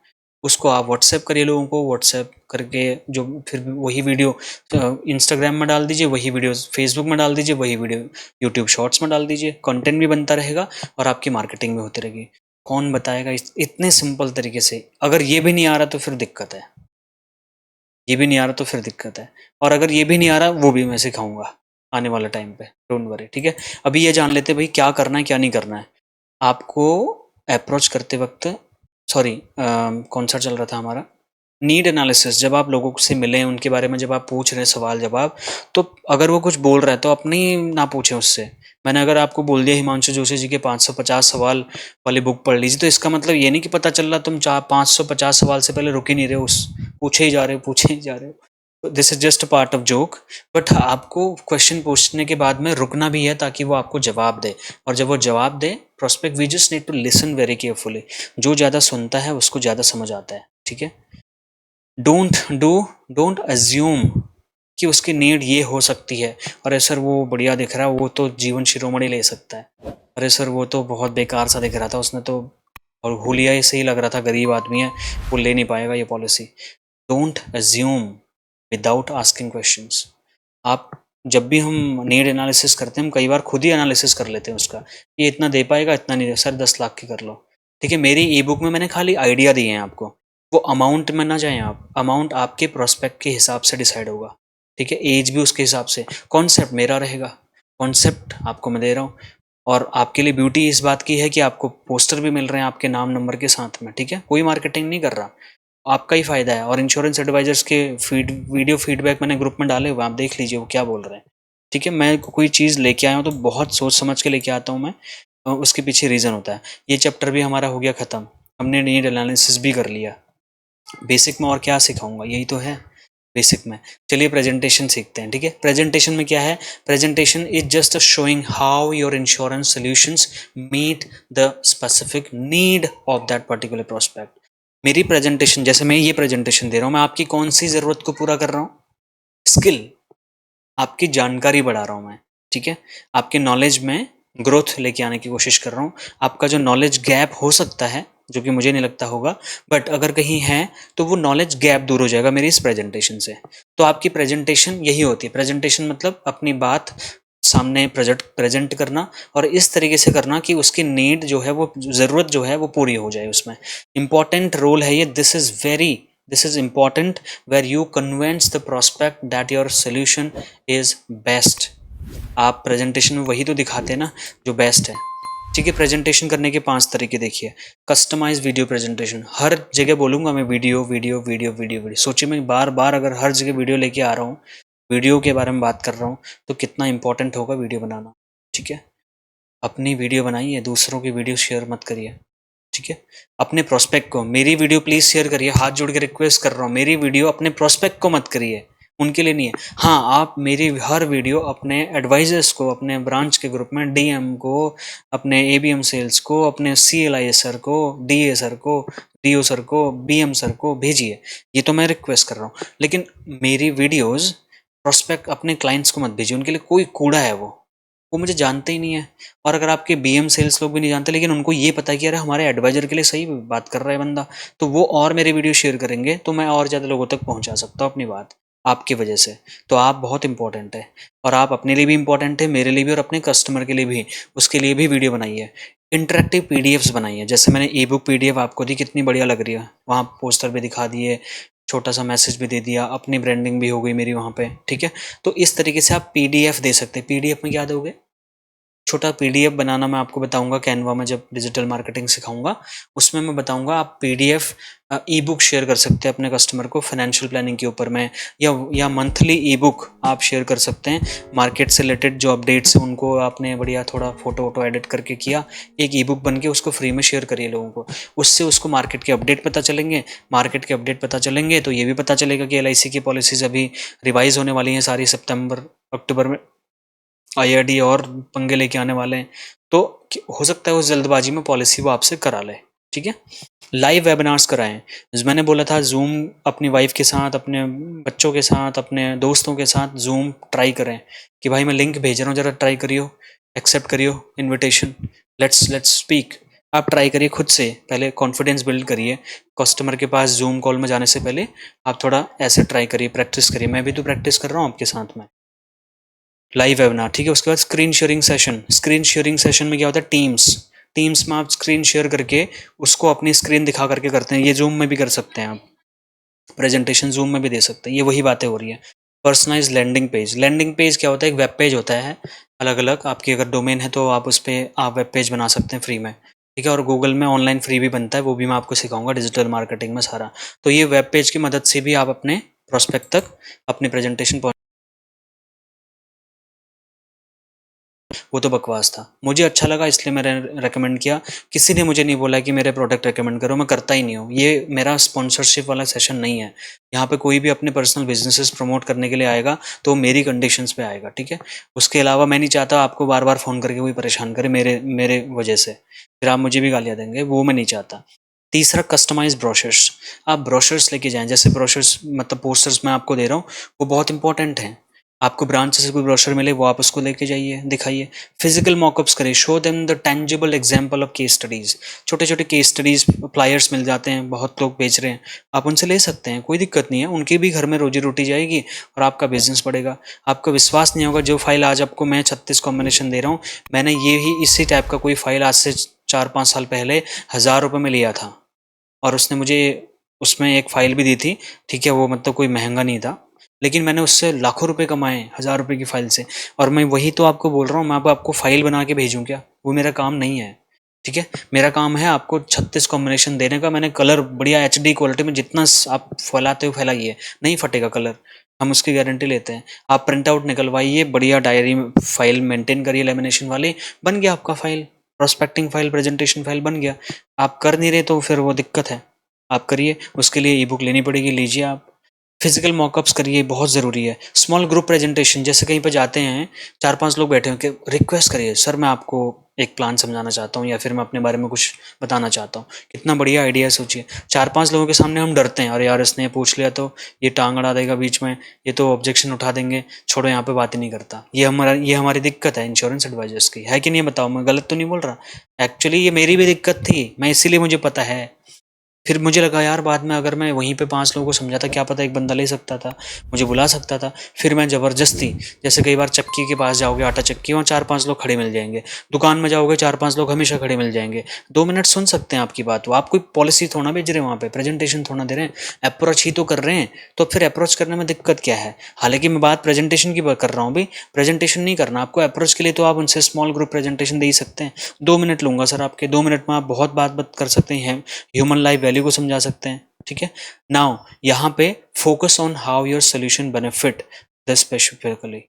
उसको आप व्हाट्सएप करिए लोगों को, व्हाट्सएप करके जो फिर वही वीडियो इंस्टाग्राम में डाल दीजिए, वही वीडियो फेसबुक में डाल दीजिए, वही वीडियो यूट्यूब शॉर्ट्स में डाल दीजिए। कंटेंट भी बनता रहेगा और आपकी मार्केटिंग भी होती रहेगी। कौन बताएगा इतने सिंपल तरीके से? अगर ये भी नहीं आ रहा तो फिर दिक्कत है, ये भी नहीं आ रहा तो फिर दिक्कत है। और अगर ये भी नहीं आ रहा, वो भी मैं सिखाऊंगा आने वाला टाइम पे, डोंट वरी, ठीक है। अभी ये जान लेते भाई क्या करना है क्या नहीं करना है। आपको अप्रोच करते वक्त, सॉरी कौन सा चल रहा था हमारा, नीड एनालिसिस। जब आप लोगों से मिलें, उनके बारे में जब आप पूछ रहे हैं सवाल जवाब, तो अगर वो कुछ बोल रहा है तो अपनी ना पूछें उससे। मैंने अगर आपको बोल दिया हिमांशु जोशी जी के 550 सवाल वाली बुक पढ़ लीजिए, तो इसका मतलब ये नहीं कि पता चल रहा तुम 550 सवाल से पहले रुक ही नहीं रहे हो, उस पूछे ही जा रहे हो, पूछे ही जा रहे हो। This is just a part of joke. But आपको क्वेश्चन पूछने के बाद में रुकना भी है, ताकि वो आपको जवाब दे। और जब वो जवाब दे, prospect, we just need to listen very carefully. जो ज़्यादा सुनता है उसको ज़्यादा समझ आता है, ठीक है। डोंट अज्यूम कि उसकी नीड ये हो सकती है। अरे सर वो बढ़िया दिख रहा है, वो तो जीवन शिरोमणि ले सकता है। अरे सर वो तो बहुत बेकार सा दिख रहा था, उसने तो, और हुलिया से ही लग रहा था, गरीब आदमी है, वो ले नहीं पाएगा ये policy. Don't assume without asking questions. आप जब भी हम नीड एनालिसिस करते हैं, हम कई बार खुद ही एनालिसिस कर लेते हैं उसका, ये इतना दे पाएगा, इतना नहीं दे, सर 10 लाख की कर लो, ठीक है। मेरी ई बुक में मैंने खाली आइडिया दिए हैं आपको, वो अमाउंट में ना जाएं आप। अमाउंट आपके प्रोस्पेक्ट के हिसाब से डिसाइड होगा, ठीक है। एज भी उसके हिसाब से, कॉन्सेप्ट मेरा रहेगा, कॉन्सेप्ट आपको मैं दे रहा हूँ। और आपके लिए ब्यूटी इस बात की है कि आपको पोस्टर भी मिल रहे हैं आपके नाम नंबर के साथ में, ठीक है। कोई मार्केटिंग नहीं कर रहा, आपका ही फायदा है। और इंश्योरेंस एडवाइजर्स के वीडियो फीडबैक मैंने ग्रुप में डाले हुए, आप देख लीजिए वो क्या बोल रहे हैं, ठीक है। मैं कोई चीज़ लेके आया हूँ तो बहुत सोच समझ के लेके आता हूँ मैं, उसके पीछे रीज़न होता है। ये चैप्टर भी हमारा हो गया ख़त्म, हमने नीड एनालिसिस भी कर लिया। बेसिक में और क्या सिखाऊंगा, यही तो है बेसिक में। चलिए प्रेजेंटेशन सीखते हैं, ठीक है। प्रेजेंटेशन में क्या है, presentation is just showing how your insurance solutions meet the specific need of that particular prospect. मेरी प्रेजेंटेशन, जैसे मैं ये प्रेजेंटेशन दे रहा हूँ, मैं आपकी कौन सी ज़रूरत को पूरा कर रहा हूँ? स्किल, आपकी जानकारी बढ़ा रहा हूँ मैं, ठीक है। आपके नॉलेज में ग्रोथ लेके आने की कोशिश कर रहा हूँ। आपका जो नॉलेज गैप हो सकता है, जो कि मुझे नहीं लगता होगा, बट अगर कहीं है तो वो नॉलेज गैप दूर हो जाएगा मेरी इस प्रेजेंटेशन से। तो आपकी प्रेजेंटेशन यही होती है। प्रेजेंटेशन मतलब अपनी बात सामने प्रेजेंट करना, और इस तरीके से करना कि उसकी नीड जो है, वो ज़रूरत जो है वो पूरी हो जाए उसमें। इंपॉर्टेंट रोल है ये, this is important where you convince the prospect that your solution is best। आप प्रेजेंटेशन में वही तो दिखाते हैं ना जो बेस्ट है, ठीक है। प्रेजेंटेशन करने के 5 तरीके देखिए। कस्टमाइज वीडियो प्रेजेंटेशन, हर जगह बोलूंगा मैं video video video video video. सोचिए मैं बार बार अगर हर जगह वीडियो लेके आ रहा हूँ, वीडियो के बारे में बात कर रहा हूँ, तो कितना इंपॉर्टेंट होगा वीडियो बनाना, ठीक है। अपनी वीडियो बनाइए, दूसरों की वीडियो शेयर मत करिए। ठीक है? अपने प्रोस्पेक्ट को मेरी वीडियो प्लीज़ शेयर करिए, हाथ जोड़ के रिक्वेस्ट कर रहा हूँ, मेरी वीडियो अपने प्रोस्पेक्ट को मत करिए, उनके लिए नहीं है। हाँ, आप मेरी हर वीडियो अपने एडवाइज़र्स को, अपने ब्रांच के ग्रुप में डीएम को, अपने एबीएम सेल्स को, अपने सीएलआई सर को, डीए सर को, डीओ सर को, बीएम सर को भेजिए। ये तो मैं रिक्वेस्ट कर रहा हूँ। लेकिन मेरी वीडियोज़ प्रोस्पेक्ट अपने क्लाइंट्स को मत भेजिए, उनके लिए कोई कूड़ा है वो मुझे जानते ही नहीं है। और अगर आपके बीएम सेल्स लोग भी नहीं जानते, लेकिन उनको ये पता है कि अरे हमारे एडवाइजर के लिए सही बात कर रहा है बंदा, तो वो और मेरी वीडियो शेयर करेंगे, तो मैं और ज़्यादा लोगों तक पहुंचा सकता हूँ अपनी बात आपकी वजह से। तो आप बहुत इंपॉर्टेंट है, और आप अपने लिए भी इंपॉर्टेंट है, मेरे लिए भी, और अपने कस्टमर के लिए भी। उसके लिए भी वीडियो बनाइए, इंटरेक्टिव पीडीएफ्स बनाइए। जैसे मैंने ई बुक पीडीएफ आपको दी, कितनी बढ़िया लग रही है, वहाँ पोस्टर भी दिखा दिए, छोटा सा मैसेज भी दे दिया, अपनी ब्रांडिंग भी हो गई मेरी वहाँ पे। ठीक है, तो इस तरीके से आप पीडीएफ दे सकते हैं। पीडीएफ में क्या दोगे? छोटा पीडीएफ बनाना मैं आपको बताऊंगा कैनवा में, जब डिजिटल मार्केटिंग सिखाऊंगा उसमें मैं बताऊंगा। आप पीडीएफ ई बुक शेयर कर सकते हैं अपने कस्टमर को फाइनेंशियल प्लानिंग के ऊपर में, या मंथली ई बुक आप शेयर कर सकते हैं। मार्केट से रिलेटेड जो अपडेट्स हैं उनको आपने बढ़िया थोड़ा फोटो वोटो एडिट करके किया, एक ई बुक बन के उसको फ्री में शेयर करिए लोगों को। उससे उसको मार्केट के अपडेट पता चलेंगे, मार्केट के अपडेट पता चलेंगे तो ये भी पता चलेगा कि एलआईसी की पॉलिसीज अभी रिवाइज होने वाली हैं सारी, सितंबर अक्टूबर में आईआरडी और पंगे लेके आने वाले हैं। तो हो सकता है उस जल्दबाजी में पॉलिसी वो आपसे करा ले। ठीक है, लाइव वेबिनार्स कराएं। मैंने बोला था जूम अपनी वाइफ के साथ, अपने बच्चों के साथ, अपने दोस्तों के साथ जूम ट्राई करें कि भाई मैं लिंक भेज रहा हूँ, जरा ट्राई करियो, एक्सेप्ट करियो इनविटेशन, लेट्स स्पीक। आप ट्राई करिए खुद से, पहले कॉन्फिडेंस बिल्ड करिए। कस्टमर के पास जूम कॉल में जाने से पहले आप थोड़ा ऐसे ट्राई करिए, प्रैक्टिस करिए। मैं भी तो प्रैक्टिस कर रहा हूँ आपके साथ में, लाइव वेबिनार। ठीक है, उसके बाद screen sharing session. Screen sharing session में क्या होता है? टीम्स में आप स्क्रीन शेयर करके उसको अपनी स्क्रीन दिखा करके करते हैं। ये जूम में भी कर सकते हैं आप, प्रेजेंटेशन जूम में भी दे सकते हैं। ये वही बातें हो रही है। Personalise landing page. Landing page क्या होता है? एक वेब पेज होता है अलग अलग। आपकी अगर डोमेन है तो आप उस पर आप वेब पेज बना सकते हैं फ्री में। ठीक है, और गूगल में ऑनलाइन फ्री भी बनता है, वो भी मैं आपको सिखाऊंगा डिजिटल मार्केटिंग में सारा। तो ये वेब पेज की मदद से भी आप अपने प्रोस्पेक्ट तक अपनी प्रेजेंटेशन, वो तो बकवास था, मुझे अच्छा लगा इसलिए मैंने रेकमेंड किया। किसी ने मुझे नहीं बोला कि मेरे प्रोडक्ट रेकमेंड करो, मैं करता ही नहीं हूँ। ये मेरा स्पॉन्सरशिप वाला सेशन नहीं है। यहाँ पे कोई भी अपने पर्सनल बिजनेसेस प्रमोट करने के लिए आएगा तो मेरी कंडीशंस पे आएगा। ठीक है, उसके अलावा मैं नहीं चाहता आपको बार बार फ़ोन करके कोई परेशान करे मेरे मेरे वजह से, फिर आप मुझे भी गालियाँ देंगे, वो मैं नहीं चाहता। तीसरा, कस्टमाइज ब्रोशर्स। आप ब्रोशर्स लेके जाएं, जैसे ब्रोशर्स मतलब पोस्टर्स मैं आपको दे रहा हूँ, वो बहुत इंपॉर्टेंट हैं। आपको ब्रांच से कोई ब्रोशर मिले वो आप उसको लेके जाइए, दिखाइए। फिजिकल मॉकअप्स करिए, show them the tangible example of case studies. छोटे छोटे केस स्टडीज फ्लायर्स मिल जाते हैं, बहुत लोग बेच रहे हैं, आप उनसे ले सकते हैं, कोई दिक्कत नहीं है। उनके भी घर में रोजी रोटी जाएगी और आपका बिजनेस बढ़ेगा। आपका विश्वास नहीं होगा, जो फाइल आज आपको मैं 36 कॉम्बिनेशन दे रहा हूँ, मैंने ये ही इसी टाइप का कोई फाइल आज से 4-5 साल पहले 1000 रुपये में लिया था, और उसने मुझे उसमें एक फ़ाइल भी दी थी। ठीक है, वो मतलब कोई महंगा नहीं था, लेकिन मैंने उससे लाखों रुपए कमाए 1000 रुपये की फ़ाइल से। और मैं वही तो आपको बोल रहा हूँ, मैं अब आपको फ़ाइल बना के भेजूँ क्या? वो मेरा काम नहीं है। ठीक है, मेरा काम है आपको 36 कॉम्बिनेशन देने का। मैंने कलर बढ़िया एचडी क्वालिटी में, जितना आप फैलाते हो फैलाइए, नहीं फटेगा कलर, हम उसकी गारंटी लेते हैं। आप प्रिंट आउट निकलवाइए, बढ़िया डायरी में फाइल मेंटेन करिए लेमिनेशन वाली, बन गया आपका file, prospecting file, presentation file बन गया। आप कर नहीं रहे तो फिर वो दिक्कत है, आप करिए। उसके लिए ई बुक लेनी पड़ेगी, लीजिए आप। फिजिकल मॉकअप्स करिए, बहुत ज़रूरी है। स्मॉल ग्रुप प्रेजेंटेशन, जैसे कहीं पर जाते हैं 4-5 लोग बैठे हैं, कि रिक्वेस्ट करिए, सर मैं आपको एक प्लान समझाना चाहता हूँ, या फिर मैं अपने बारे में कुछ बताना चाहता हूँ। कितना बढ़िया आइडिया है, सोचिए। 4-5 लोगों के सामने हम डरते हैं, अरे यार इसने पूछ लिया तो ये टांग अड़ा देगा बीच में, ये तो ऑब्जेक्शन उठा देंगे, छोड़ो यहाँ पे बात ही नहीं करता। ये हमारी दिक्कत है इंश्योरेंस एडवाइजर्स की, है कि नहीं? बताओ, मैं गलत तो नहीं बोल रहा? एक्चुअली ये मेरी भी दिक्कत थी, मैं इसीलिए मुझे पता है। फिर मुझे लगा यार, बाद में अगर मैं वहीं पे 5 लोगों को समझाता, क्या पता एक बंदा ले सकता था, मुझे बुला सकता था। फिर मैं ज़बरदस्ती, जैसे कई बार चक्की के पास जाओगे, आटा चक्की, वहाँ 4-5 लोग खड़े मिल जाएंगे। दुकान में जाओगे, 4-5 लोग हमेशा खड़े मिल जाएंगे, 2 मिनट सुन सकते हैं आपकी बात। वो आप कोई पॉलिसी थोड़ा भेज रहे हैं वहाँ पे, प्रेजेंटेशन थोड़ा दे रहे हैं, अप्रोच ही तो कर रहे हैं। तो फिर अप्रोच करने में दिक्कत क्या है? हालांकि मैं बात प्रेजेंटेशन की कर रहा हूँ भाई, प्रेजेंटेशन नहीं करना आपको, अप्रोच के लिए तो आप उनसे स्मॉल ग्रुप प्रेजेंटेशन दे ही सकते हैं। 2 मिनट लूंगा सर आपके, 2 मिनट में आप बहुत बात कर सकते हैं, ह्यूमन लाइफ वैल्यू को समझा सकते हैं। ठीक है, नाउ यहाँ पे focus on how your solution benefit the specifically.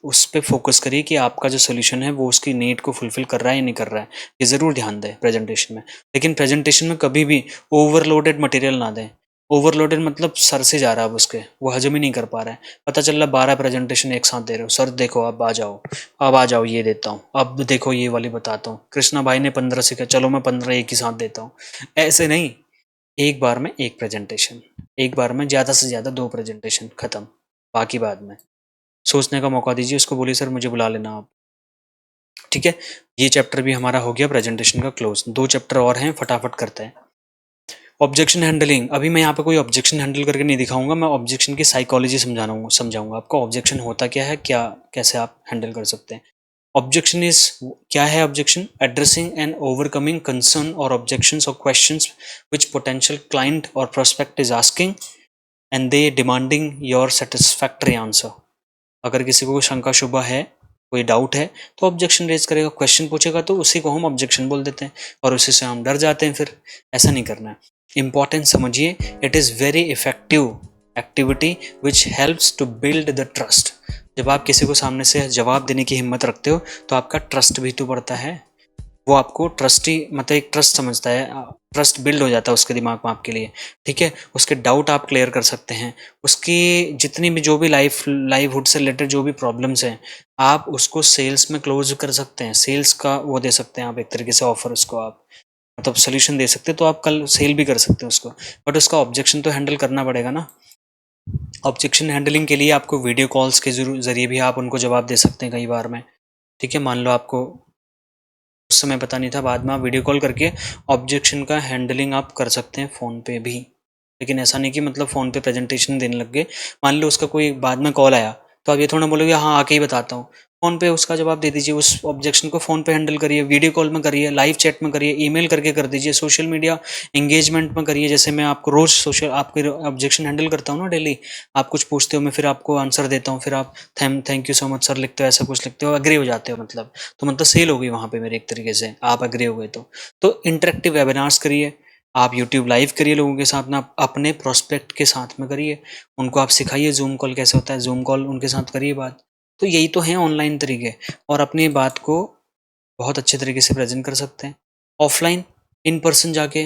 उस पे फोकस करिए कि आपका जो सोल्यूशन है वो उसकी नीड को फुलफिल कर रहा है या नहीं कर रहा है, ये ज़रूर ध्यान दें प्रेजेंटेशन में। लेकिन प्रेजेंटेशन में कभी भी ओवरलोडेड मटेरियल ना दें। ओवरलोडेड मतलब सर से जा रहा है अब उसके, वो हजम ही नहीं कर पा रहा है। पता चल रहा 12 प्रेजेंटेशन एक साथ दे रहे हो, सर देखो अब आ जाओ, अब आ जाओ ये देता हूँ, अब देखो ये वाली बताता हूँ, कृष्णा भाई ने 15 सिखाया, चलो मैं 15 एक ही साथ देता हूँ। ऐसे नहीं, एक बार में एक प्रेजेंटेशन, एक बार में ज़्यादा से ज़्यादा 2 प्रेजेंटेशन खत्म, बाकी बाद में। सोचने का मौका दीजिए, उसको बोलिए सर मुझे बुला लेना आप। ठीक है, ये चैप्टर भी हमारा हो गया प्रेजेंटेशन का क्लोज। 2 चैप्टर और हैं, फटाफट करते हैं। ऑब्जेक्शन हैंडलिंग, अभी मैं यहाँ पे कोई ऑब्जेक्शन हैंडल करके नहीं दिखाऊंगा, मैं ऑब्जेक्शन की साइकोलॉजी समझाऊंगा आपको। ऑब्जेक्शन होता क्या है, क्या कैसे आप हैंडल कर सकते हैं। ऑब्जेक्शन इज, क्या है objection? Addressing and overcoming concern और ऑब्जेक्शंस और क्वेश्चंस व्हिच पोटेंशियल क्लाइंट और prospect is asking and they demanding your satisfactory answer. अगर किसी को शंका शुबा है, कोई डाउट है, तो ऑब्जेक्शन रेज करेगा, क्वेश्चन पूछेगा तो उसी को हम ऑब्जेक्शन बोल देते हैं, और उसी से हम डर जाते हैं। फिर ऐसा नहीं करना है। इंपॉर्टेंस समझिए, it is very effective activity which helps to build the trust. जब आप किसी को सामने से जवाब देने की हिम्मत रखते हो तो आपका ट्रस्ट भी तो बढ़ता है, वो आपको ट्रस्टी मतलब एक ट्रस्ट समझता है, ट्रस्ट बिल्ड हो जाता है उसके दिमाग में आपके लिए। ठीक है, उसके डाउट आप क्लियर कर सकते हैं, उसकी जितनी भी जो भी लाइवहुड से रिलेटेड जो भी प्रॉब्लम्स हैं, आप उसको सेल्स में क्लोज कर सकते हैं, सेल्स का वो दे सकते हैं आप, एक तरीके से ऑफर उसको आप मतलब सोल्यूशन दे सकते हैं, तो आप कल सेल भी कर सकते हैं उसको। बट उसका ऑब्जेक्शन तो हैंडल करना पड़ेगा ना। ऑब्जेक्शन हैंडलिंग के लिए आपको वीडियो कॉल्स के जरिए भी आप उनको जवाब दे सकते हैं कई बार में। ठीक है, मान लो आपको उस समय पता नहीं था, बाद में आप वीडियो कॉल करके ऑब्जेक्शन का हैंडलिंग आप कर सकते हैं फ़ोन पे भी। लेकिन ऐसा नहीं कि मतलब फ़ोन पे प्रेजेंटेशन देने लग गए। मान लो उसका कोई बाद में कॉल आया, तो आप ये थोड़ा बोलोगे हाँ आके ही बताता हूँ। फ़ोन पे उसका जवाब दे दीजिए, उस ऑब्जेक्शन को फ़ोन पे हैंडल करिए, वीडियो कॉल में करिए, लाइव चैट में करिए, ईमेल करके कर दीजिए, सोशल मीडिया एंगेजमेंट में करिए। जैसे मैं आपको रोज़ सोशल आपके ऑब्जेक्शन हैंडल करता हूँ ना डेली, आप कुछ पूछते हो, मैं फिर आपको आंसर देता हूँ, फिर आप thank you so much sir लिखते हो, ऐसा कुछ लिखते हो, एग्री हो जाते हो मतलब। तो मतलब सेल हो गई वहाँ पे मेरे एक तरीके से, आप एग्री हो गए तो इंटरेक्टिव वेबिनार्स करिए, आप यूट्यूब लाइव करिए लोगों के साथ ना, अपने प्रोस्पेक्ट के साथ में करिए, उनको आप सिखाइए जूम कॉल कैसे होता है, जूम कॉल उनके साथ करिए बात। तो यही तो है ऑनलाइन तरीके, और अपनी बात को बहुत अच्छे तरीके से प्रेजेंट कर सकते हैं। ऑफलाइन इन पर्सन जाके,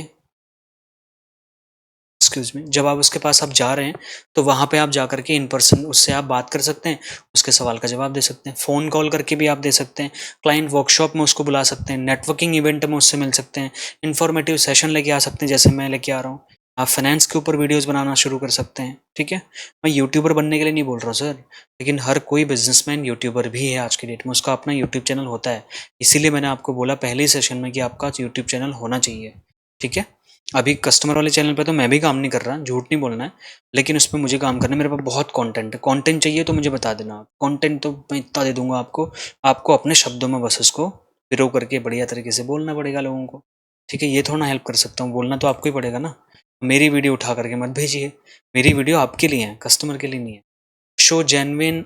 एक्सक्यूज मी, जब आप उसके पास आप जा रहे हैं तो वहाँ पे आप जा करके इन पर्सन उससे आप बात कर सकते हैं, उसके सवाल का जवाब दे सकते हैं, फ़ोन कॉल करके भी आप दे सकते हैं, क्लाइंट वर्कशॉप में उसको बुला सकते हैं, नेटवर्किंग इवेंट में उससे मिल सकते हैं, इन्फॉर्मेटिव सेशन लेके आ सकते हैं जैसे मैं लेके आ रहा हूँ। आप फाइनेंस के ऊपर वीडियोस बनाना शुरू कर सकते हैं। ठीक है, मैं यूट्यूबर बनने के लिए नहीं बोल रहा सर, लेकिन हर कोई बिजनेसमैन यूट्यूबर भी है आज की डेट में, उसका अपना यूट्यूब चैनल होता है। इसीलिए मैंने आपको बोला पहले ही सेशन में कि आपका यूट्यूब चैनल होना चाहिए। ठीक है, अभी कस्टमर वाले चैनल पे तो मैं भी काम नहीं कर रहा, झूठ नहीं बोलना है, लेकिन उस पर मुझे काम करना है। मेरे पास बहुत कंटेंट है, कंटेंट चाहिए तो मुझे बता देना आप, कंटेंट तो मैं इतना दे दूंगा आपको, आपको अपने शब्दों में बस उसको पिरो करके बढ़िया तरीके से बोलना पड़ेगा लोगों को। ठीक है, ये थोड़ा हेल्प कर सकता हूँ, बोलना तो आपको ही पड़ेगा ना। मेरी वीडियो उठा करके मत भेजिए, मेरी वीडियो आपके लिए है, कस्टमर के लिए नहीं है। Show genuine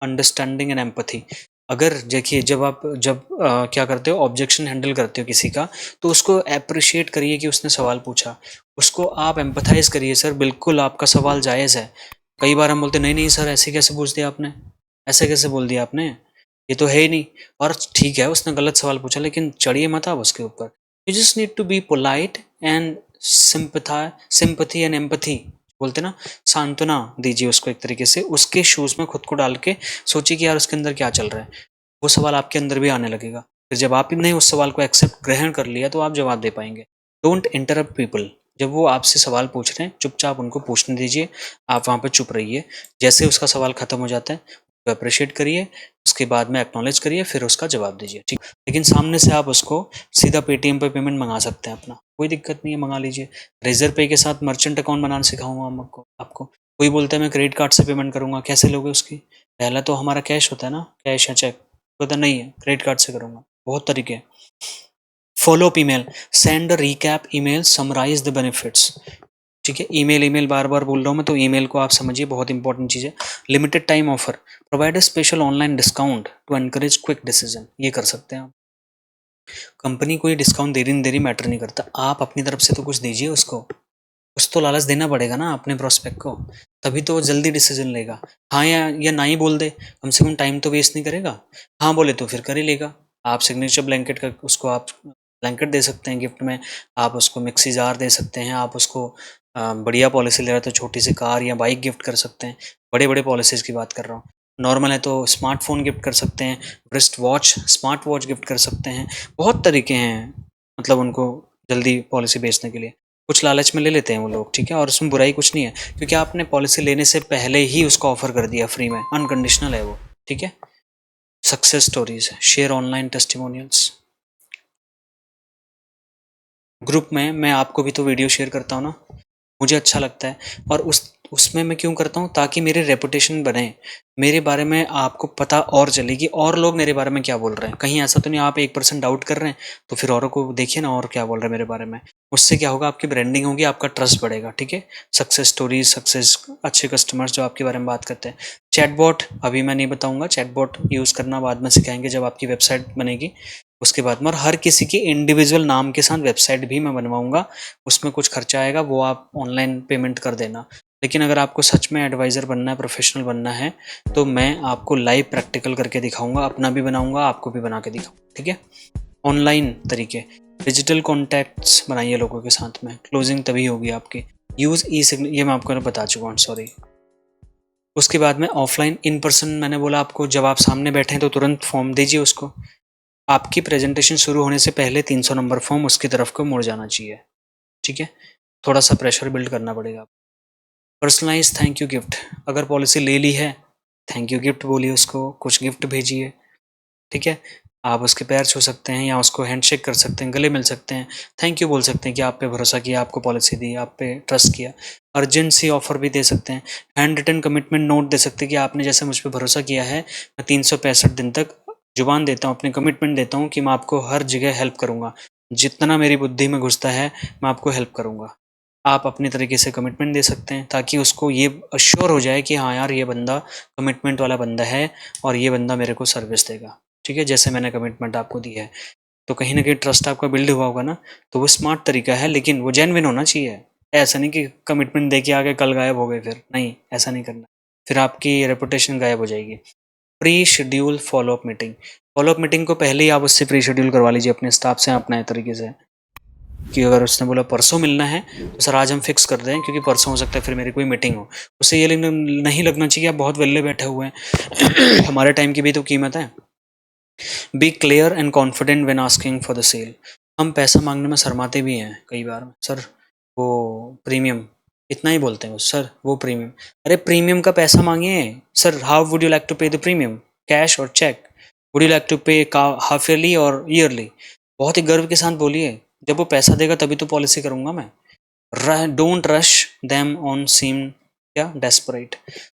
understanding and empathy. अगर देखिए जब क्या करते हो, ऑब्जेक्शन हैंडल करते हो किसी का, तो उसको अप्रिशिएट करिए कि उसने सवाल पूछा, उसको आप एम्पथाइज करिए, सर बिल्कुल आपका सवाल जायज़ है। कई बार हम बोलते नहीं नहीं सर ऐसे कैसे पूछ दिया आपने, ऐसे कैसे बोल दिया आपने, ये तो है ही नहीं। और ठीक है उसने गलत सवाल पूछा, लेकिन चढ़िए मत आप उसके ऊपर। You just need to be polite and sympathy and empathy बोलते ना, सांत्वना दीजिए उसको एक तरीके से, उसके शूज़ में खुद को डाल के सोचिए कि यार उसके अंदर क्या चल रहा है, वो सवाल आपके अंदर भी आने लगेगा। फिर जब आपने उस सवाल को एक्सेप्ट ग्रहण कर लिया तो आप जवाब दे पाएंगे। डोंट इंटरप्ट पीपल, जब वो आपसे सवाल पूछ रहे हैं चुपचाप उनको पूछने दीजिए, आप वहाँ पर चुप रहिए। जैसे उसका सवाल खत्म हो जाता है तो अप्रिशिएट करिए, उसके बाद में एक्नॉलेज करिए, फिर उसका जवाब दीजिए। ठीक, लेकिन सामने से आप उसको सीधा पेटीएम पे पेमेंट मंगा सकते हैं अपना, कोई दिक्कत नहीं है, मंगा लीजिए। रेजर पे के साथ मर्चेंट अकाउंट बनाना सिखाऊंगा आपको। कोई बोलता है मैं क्रेडिट कार्ड से पेमेंट करूंगा, कैसे लोगे उसकी? पहला तो हमारा कैश होता है ना, कैश या चेक, पता नहीं है क्रेडिट कार्ड से करूंगा, बहुत तरीके हैं। Follow up email, send recap email, summarise the benefits. ठीक है, ईमेल बार बार बोल रहा हूँ मैं, तो ईमेल को आप समझिए, बहुत इंपॉर्टेंट चीज़ है। Limited time offer, provide a special online discount to encourage quick decision, ये कर सकते हैं आप। कंपनी कोई डिस्काउंट दे रही नहीं दे रही मैटर नहीं करता, आप अपनी तरफ से तो कुछ दीजिए उसको, कुछ तो लालच देना पड़ेगा ना अपने प्रोस्पेक्ट को, तभी तो वो जल्दी डिसीजन लेगा। हाँ या ना ही बोल दे, कम से कम टाइम तो वेस्ट नहीं करेगा। हाँ बोले तो फिर कर ही लेगा। आप सिग्नेचर ब्लैंकेट का उसको आप ब्लैंकेट दे सकते हैं गिफ्ट में, आप उसको मिक्सी जार दे सकते हैं, आप उसको बढ़िया पॉलिसी ले रहे हो तो छोटी सी कार या बाइक गिफ्ट कर सकते हैं। बड़े बड़े पॉलिसीज़ की बात कर रहा हूँ। नॉर्मल है तो स्मार्टफ़ोन गिफ्ट कर सकते हैं, wrist watch, smart watch gift कर सकते हैं। बहुत तरीके हैं मतलब उनको जल्दी पॉलिसी बेचने के लिए। कुछ लालच में ले लेते हैं वो लोग, ठीक है, और उसमें बुराई कुछ नहीं है, क्योंकि आपने पॉलिसी लेने से पहले ही उसको ऑफर कर दिया फ्री में, अनकंडीशनल है वो, ठीक है। Success stories, share online testimonials. Group में मैं आपको भी तो वीडियो शेयर करता हूँ ना, मुझे अच्छा लगता है, और उसमें मैं क्यों करता हूँ, ताकि मेरी रेपुटेशन बने, मेरे बारे में आपको पता और चले कि और लोग मेरे बारे में क्या बोल रहे हैं। कहीं ऐसा तो नहीं आप 1% डाउट कर रहे हैं, तो फिर औरों को देखिए ना और क्या बोल रहे हैं मेरे बारे में। उससे क्या होगा, आपकी ब्रांडिंग होगी, आपका ट्रस्ट बढ़ेगा, ठीक है। सक्सेस स्टोरीज, सक्सेस, अच्छे कस्टमर्स जो आपके बारे में बात करते हैं। चैटबॉट अभी मैं नहीं बताऊंगा, चैटबॉट यूज़ करना बाद में सिखाएंगे जब आपकी वेबसाइट बनेगी उसके बाद में। और हर किसी की इंडिविजुअल नाम के साथ वेबसाइट भी मैं बनवाऊंगा, उसमें कुछ खर्चा आएगा, वो आप ऑनलाइन पेमेंट कर देना। लेकिन अगर आपको सच में एडवाइज़र बनना है, प्रोफेशनल बनना है, तो मैं आपको लाइव प्रैक्टिकल करके दिखाऊंगा, अपना भी बनाऊंगा, आपको भी बना के दिखाऊंगा, ठीक है। ऑनलाइन तरीके, डिजिटल कॉन्टैक्ट्स बनाइए लोगों के साथ में, क्लोजिंग तभी होगी आपकी। यूज़ ई सिग्नेचर, ये मैं आपको बता चुका हूँ, सॉरी। उसके बाद में ऑफलाइन, इन पर्सन मैंने बोला आपको, जब आप सामने बैठे हैं तो तुरंत फॉर्म दीजिए उसको। आपकी प्रेजेंटेशन शुरू होने से पहले 300 नंबर फॉर्म उसकी तरफ को मुड़ जाना चाहिए, ठीक है। थोड़ा सा प्रेशर बिल्ड करना पड़ेगा। पर्सनलाइज थैंक यू गिफ्ट, अगर पॉलिसी ले ली है, थैंक यू गिफ्ट बोलिए उसको, कुछ गिफ्ट भेजिए, ठीक है। आप उसके पैर छू सकते हैं या उसको हैंडशेक कर सकते हैं, गले मिल सकते हैं, थैंक यू बोल सकते हैं कि आप पे भरोसा किया, आपको पॉलिसी दी, आप पे ट्रस्ट किया। अर्जेंसी ऑफर भी दे सकते हैं, हैंड रिटन कमिटमेंट नोट दे सकते हैं कि आपने जैसे मुझ पर भरोसा किया है, मैं 365 दिन तक जुबान देता हूँ, अपनी कमिटमेंट देता हूँ कि मैं आपको हर जगह हेल्प करूँगा, जितना मेरी बुद्धि में घुसता है मैं आपको हेल्प करूँगा। आप अपनी तरीके से कमिटमेंट दे सकते हैं, ताकि उसको ये अश्योर हो जाए कि हाँ यार, ये बंदा कमिटमेंट वाला बंदा है और ये बंदा मेरे को सर्विस देगा, ठीक है, जैसे मैंने कमिटमेंट आपको दी है। तो कहीं ना कहीं ट्रस्ट आपका बिल्ड हुआ होगा ना। तो वो स्मार्ट तरीका है, लेकिन वो जेन्युइन होना चाहिए। ऐसा नहीं कि कमिटमेंट दे के आगे कल गायब हो गए, फिर नहीं, ऐसा नहीं करना, फिर आपकी रेपुटेशन गायब हो जाएगी। Pre schedule follow up meeting, follow up meeting को पहले ही आप उससे प्री शेड्यूल करवा लीजिए अपने स्टाफ से, अपने तरीके से, कि अगर उसने बोला परसों मिलना है तो सर आज हम फिक्स कर दें, क्योंकि परसों हो सकता है फिर मेरी कोई मीटिंग हो। उससे ये नहीं लगना चाहिए आप बहुत वेले बैठे हुए हैं हमारे टाइम की भी तो कीमत है। Be clear and confident when asking for the sale, हम पैसा मांगने में शर्माते भी हैं कई बार, सर वो प्रीमियम, इतना ही बोलते हैं सर वो प्रीमियम। अरे प्रीमियम का पैसा मांगिए sir, how would you like to pay the premium, cash और cheque, would you like to pay half yearly और ईयरली। बहुत ही गर्व के साथ बोलिए, जब वो पैसा देगा तभी तो पॉलिसी करूंगा मैं। डोंट रश देम ऑन सीम, क्या डेस्परेट,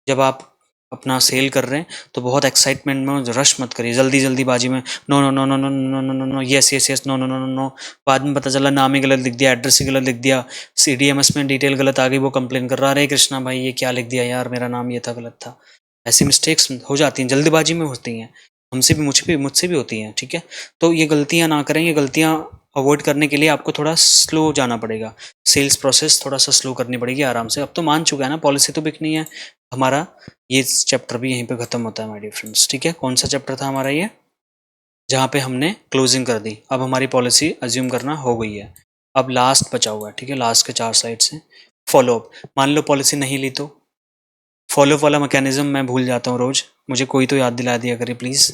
जब आप अपना सेल कर रहे हैं तो बहुत एक्साइटमेंट में रश मत करिए, जल्दी जल्दीबाजी में, no no no no no no no no no, yes yes yes, no no no no no. बाद में पता चला नाम ही गलत लिख दिया, एड्रेस ही गलत लिख दिया, CDMS में डिटेल गलत आ गई, वो कंप्लेन कर रहा है, अरे कृष्णा भाई ये क्या लिख दिया यार, मेरा नाम ये था, गलत था। ऐसी मिस्टेक्स हो जाती हैं, जल्दीबाजी में होती हैं, हमसे भी, मुझसे भी होती हैं, ठीक है। तो ये गलतियां ना करें, ये गलतियां अवॉइड करने के लिए आपको थोड़ा स्लो जाना पड़ेगा, सेल्स प्रोसेस थोड़ा सा स्लो करनी पड़ेगी आराम से। अब तो मान चुका है ना, पॉलिसी तो बिकनी है हमारा, ये चैप्टर भी यहीं पे खत्म होता है माय डियर फ्रेंड्स, ठीक है। कौन सा चैप्टर था हमारा ये, जहाँ पे हमने क्लोजिंग कर दी, अब हमारी पॉलिसी अज्यूम करना हो गई है। अब लास्ट बचा हुआ है, ठीक है, लास्ट के 4 साइड से फॉलोअप। मान लो पॉलिसी नहीं ली तो फॉलोअप वाला मैकेनिज्म मैं भूल जाता हूँ रोज, मुझे कोई तो याद दिला दिया करिए प्लीज़,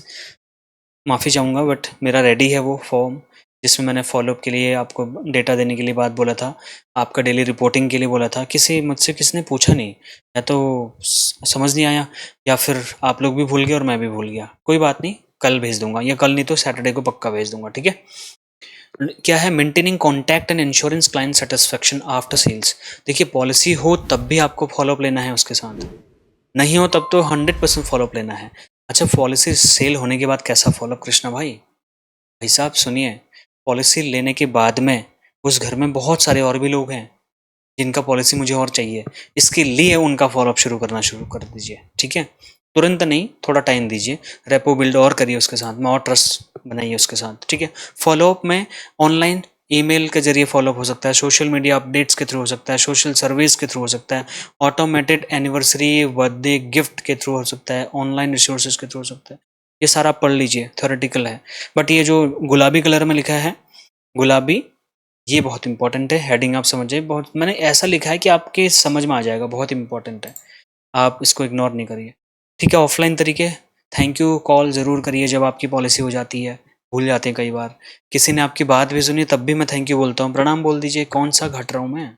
माफ़ी चाहूँगा, बट मेरा रेडी है वो फॉर्म, जिसमें मैंने फॉलोअप के लिए आपको डेटा देने के लिए बात बोला था, आपका डेली रिपोर्टिंग के लिए बोला था। मुझसे किसने पूछा नहीं, या तो समझ नहीं आया, या फिर आप लोग भी भूल गए और मैं भी भूल गया, कोई बात नहीं, कल भेज दूंगा, या कल नहीं तो सैटरडे को पक्का भेज दूंगा, ठीक है। क्या है, maintaining contact and insurance client satisfaction after sales. देखिए पॉलिसी हो तब भी आपको फॉलोअप लेना है उसके साथ, नहीं हो तब तो 100% फॉलोअप लेना है। अच्छा, पॉलिसी सेल होने के बाद कैसा फॉलोअप कृष्णा भाई, भाई साहब सुनिए, पॉलिसी लेने के बाद में उस घर में बहुत सारे और भी लोग हैं जिनका पॉलिसी मुझे और चाहिए, इसके लिए उनका फॉलोअप शुरू कर दीजिए, ठीक है। तुरंत नहीं, थोड़ा टाइम दीजिए, रेपो बिल्ड और करिए उसके साथ में, और ट्रस्ट बनाइए उसके साथ, ठीक है। फॉलोअप में ऑनलाइन ईमेल के जरिए फॉलोअप हो सकता है, सोशल मीडिया अपडेट्स के थ्रू हो सकता है, सोशल सर्विस के थ्रू हो सकता है, ऑटोमेटेड एनिवर्सरी बर्थडे गिफ्ट के थ्रू हो सकता है, ऑनलाइन रिसोर्सेज के थ्रू हो सकता है। ये सारा आप पढ़ लीजिए, थ्योरेटिकल है। बट ये जो गुलाबी कलर में लिखा है, गुलाबी, ये बहुत इंपॉर्टेंट है। हेडिंग आप समझिए, बहुत मैंने ऐसा लिखा है कि आपके समझ में आ जाएगा, बहुत इंपॉर्टेंट है, आप इसको इग्नोर नहीं करिए। ठीक है, ऑफलाइन तरीके, थैंक यू कॉल ज़रूर करिए जब आपकी पॉलिसी हो जाती है, भूल जाते हैं कई बार। किसी ने आपकी बात भी सुनी तब भी मैं थैंक यू बोलता हूँ, प्रणाम बोल दीजिए, कौन सा घट रहा हूँ मैं,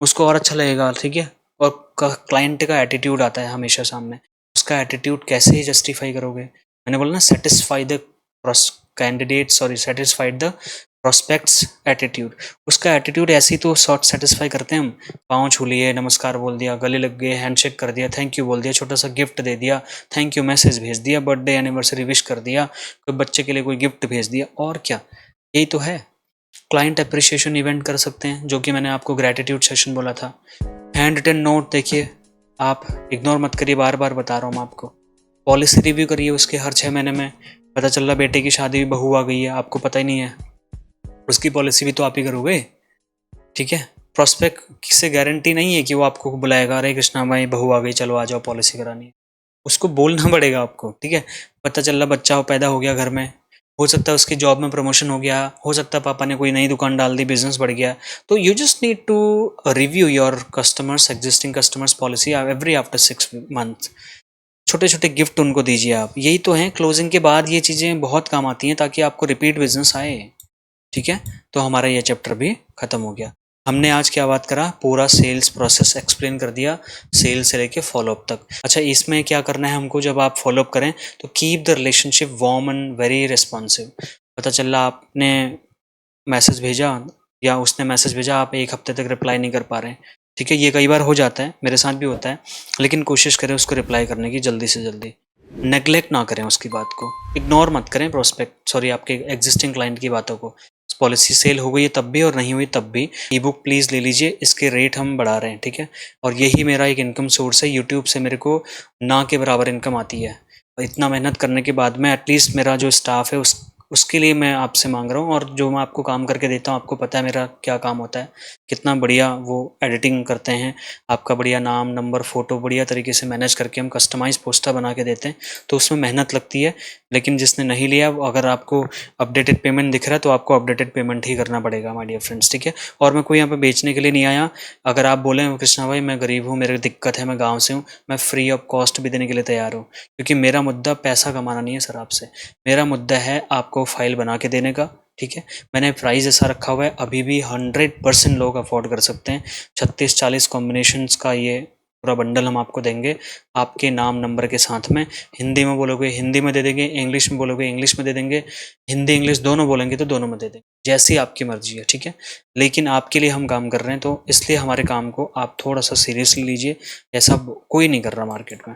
उसको और अच्छा लगेगा। ठीक है, और क्लाइंट का एटीट्यूड आता है हमेशा सामने, उसका एटीट्यूड कैसे ही जस्टिफाई करोगे। मैंने बोला ना, satisfy the candidate, sorry satisfied the prospects attitude. उसका एटीट्यूड ऐसे ही तो शॉर्ट सेटिस्फाई करते हैं हम। पाँव छू लिए, नमस्कार बोल दिया, गले लग गए, हैंडशेक कर दिया, थैंक यू बोल दिया, छोटा सा गिफ्ट दे दिया, थैंक यू मैसेज भेज दिया, बर्थडे एनिवर्सरी विश कर दिया, कोई बच्चे के लिए कोई गिफ्ट भेज दिया, और क्या, यही तो है। क्लाइंट अप्रिसिएशन इवेंट कर सकते हैं, जो कि मैंने आपको ग्रेटिट्यूड सेशन बोला था। हैंड रिटन नोट देखिए, आप इग्नोर मत करिए, बार बार बता रहा हूँ आपको। पॉलिसी रिव्यू करिए उसके हर 6 महीने में। पता चल रहा बेटे की शादी में बहू आ गई है, आपको पता ही नहीं है, उसकी पॉलिसी भी तो आप ही करोगे। ठीक है, प्रोस्पेक्ट से गारंटी नहीं है कि वो आपको बुलाएगा, अरे कृष्णा भाई बहू आ गई, चलो आ जाओ पॉलिसी करानी है। उसको बोलना पड़ेगा आपको। ठीक है, पता चल रहा बच्चा पैदा हो गया घर में, हो सकता है उसकी जॉब में प्रमोशन हो गया, हो सकता है पापा ने कोई नई दुकान डाल दी, बिजनेस बढ़ गया, तो you just need to review your customers, existing customers policy every after 6 month. छोटे छोटे गिफ्ट उनको दीजिए आप, यही तो है। क्लोजिंग के बाद ये चीज़ें बहुत काम आती हैं ताकि आपको रिपीट बिजनेस आए। ठीक है, तो हमारा ये चैप्टर भी खत्म हो गया। हमने आज क्या बात करा, पूरा सेल्स प्रोसेस एक्सप्लेन कर दिया, सेल से लेके फॉलोअप तक। अच्छा, इसमें क्या करना है हमको, जब आप फॉलोअप करें तो keep the relationship warm and very responsive. पता चल रहा आपने मैसेज भेजा या उसने मैसेज भेजा, आप एक हफ्ते तक रिप्लाई नहीं कर पा रहे हैं। ठीक है, ये कई बार हो जाता है, मेरे साथ भी होता है, लेकिन कोशिश करें उसको रिप्लाई करने की जल्दी से जल्दी। नेग्लेक्ट ना करें उसकी बात को, इग्नोर मत करें प्रोस्पेक्ट, सॉरी आपके एग्जिस्टिंग क्लाइंट की बातों को। पॉलिसी सेल हो गई है तब भी और नहीं हुई तब भी, ई बुक प्लीज़ ले लीजिए, इसके रेट हम बढ़ा रहे हैं। ठीक है, और यही मेरा एक इनकम सोर्स है, यूट्यूब से मेरे को ना के बराबर इनकम आती है। इतना मेहनत करने के बाद में एटलीस्ट मेरा जो स्टाफ है उसके लिए मैं आपसे मांग रहा हूँ, और जो मैं आपको काम करके देता हूँ, आपको पता है मेरा क्या काम होता है, कितना बढ़िया वो एडिटिंग करते हैं, आपका बढ़िया नाम नंबर फ़ोटो बढ़िया तरीके से मैनेज करके हम कस्टमाइज पोस्टर बना के देते हैं, तो उसमें मेहनत लगती है। लेकिन जिसने नहीं लिया, अगर आपको अपडेटेड पेमेंट दिख रहा है तो आपको अपडेटेड पेमेंट ही करना पड़ेगा माय डियर फ्रेंड्स। ठीक है, और मैं कोई यहाँ पे बेचने के लिए नहीं आया। अगर आप बोलें कृष्णा भाई मैं गरीब हूँ, मेरी दिक्कत है, मैं गाँव से हूँ, मैं फ्री ऑफ कॉस्ट भी देने के लिए तैयार हूँ, क्योंकि मेरा मुद्दा पैसा कमाना नहीं है सर आपसे, मेरा मुद्दा है आपको फाइल बना के देने का। ठीक है, मैंने प्राइस ऐसा रखा हुआ है, अभी भी 100% लोग अफोर्ड कर सकते हैं। 36-40 कॉम्बिनेशंस का ये पूरा बंडल हम आपको देंगे, आपके नाम नंबर के साथ में। हिंदी में बोलोगे हिंदी में दे देंगे, इंग्लिश में बोलोगे इंग्लिश में दे देंगे, हिंदी इंग्लिश दोनों बोलेंगे तो दोनों में दे देंगे, जैसी आपकी मर्जी है। ठीक है, लेकिन आपके लिए हम काम कर रहे हैं, तो इसलिए हमारे काम को आप थोड़ा सा सीरियसली लीजिए, ऐसा कोई नहीं कर रहा मार्केट में।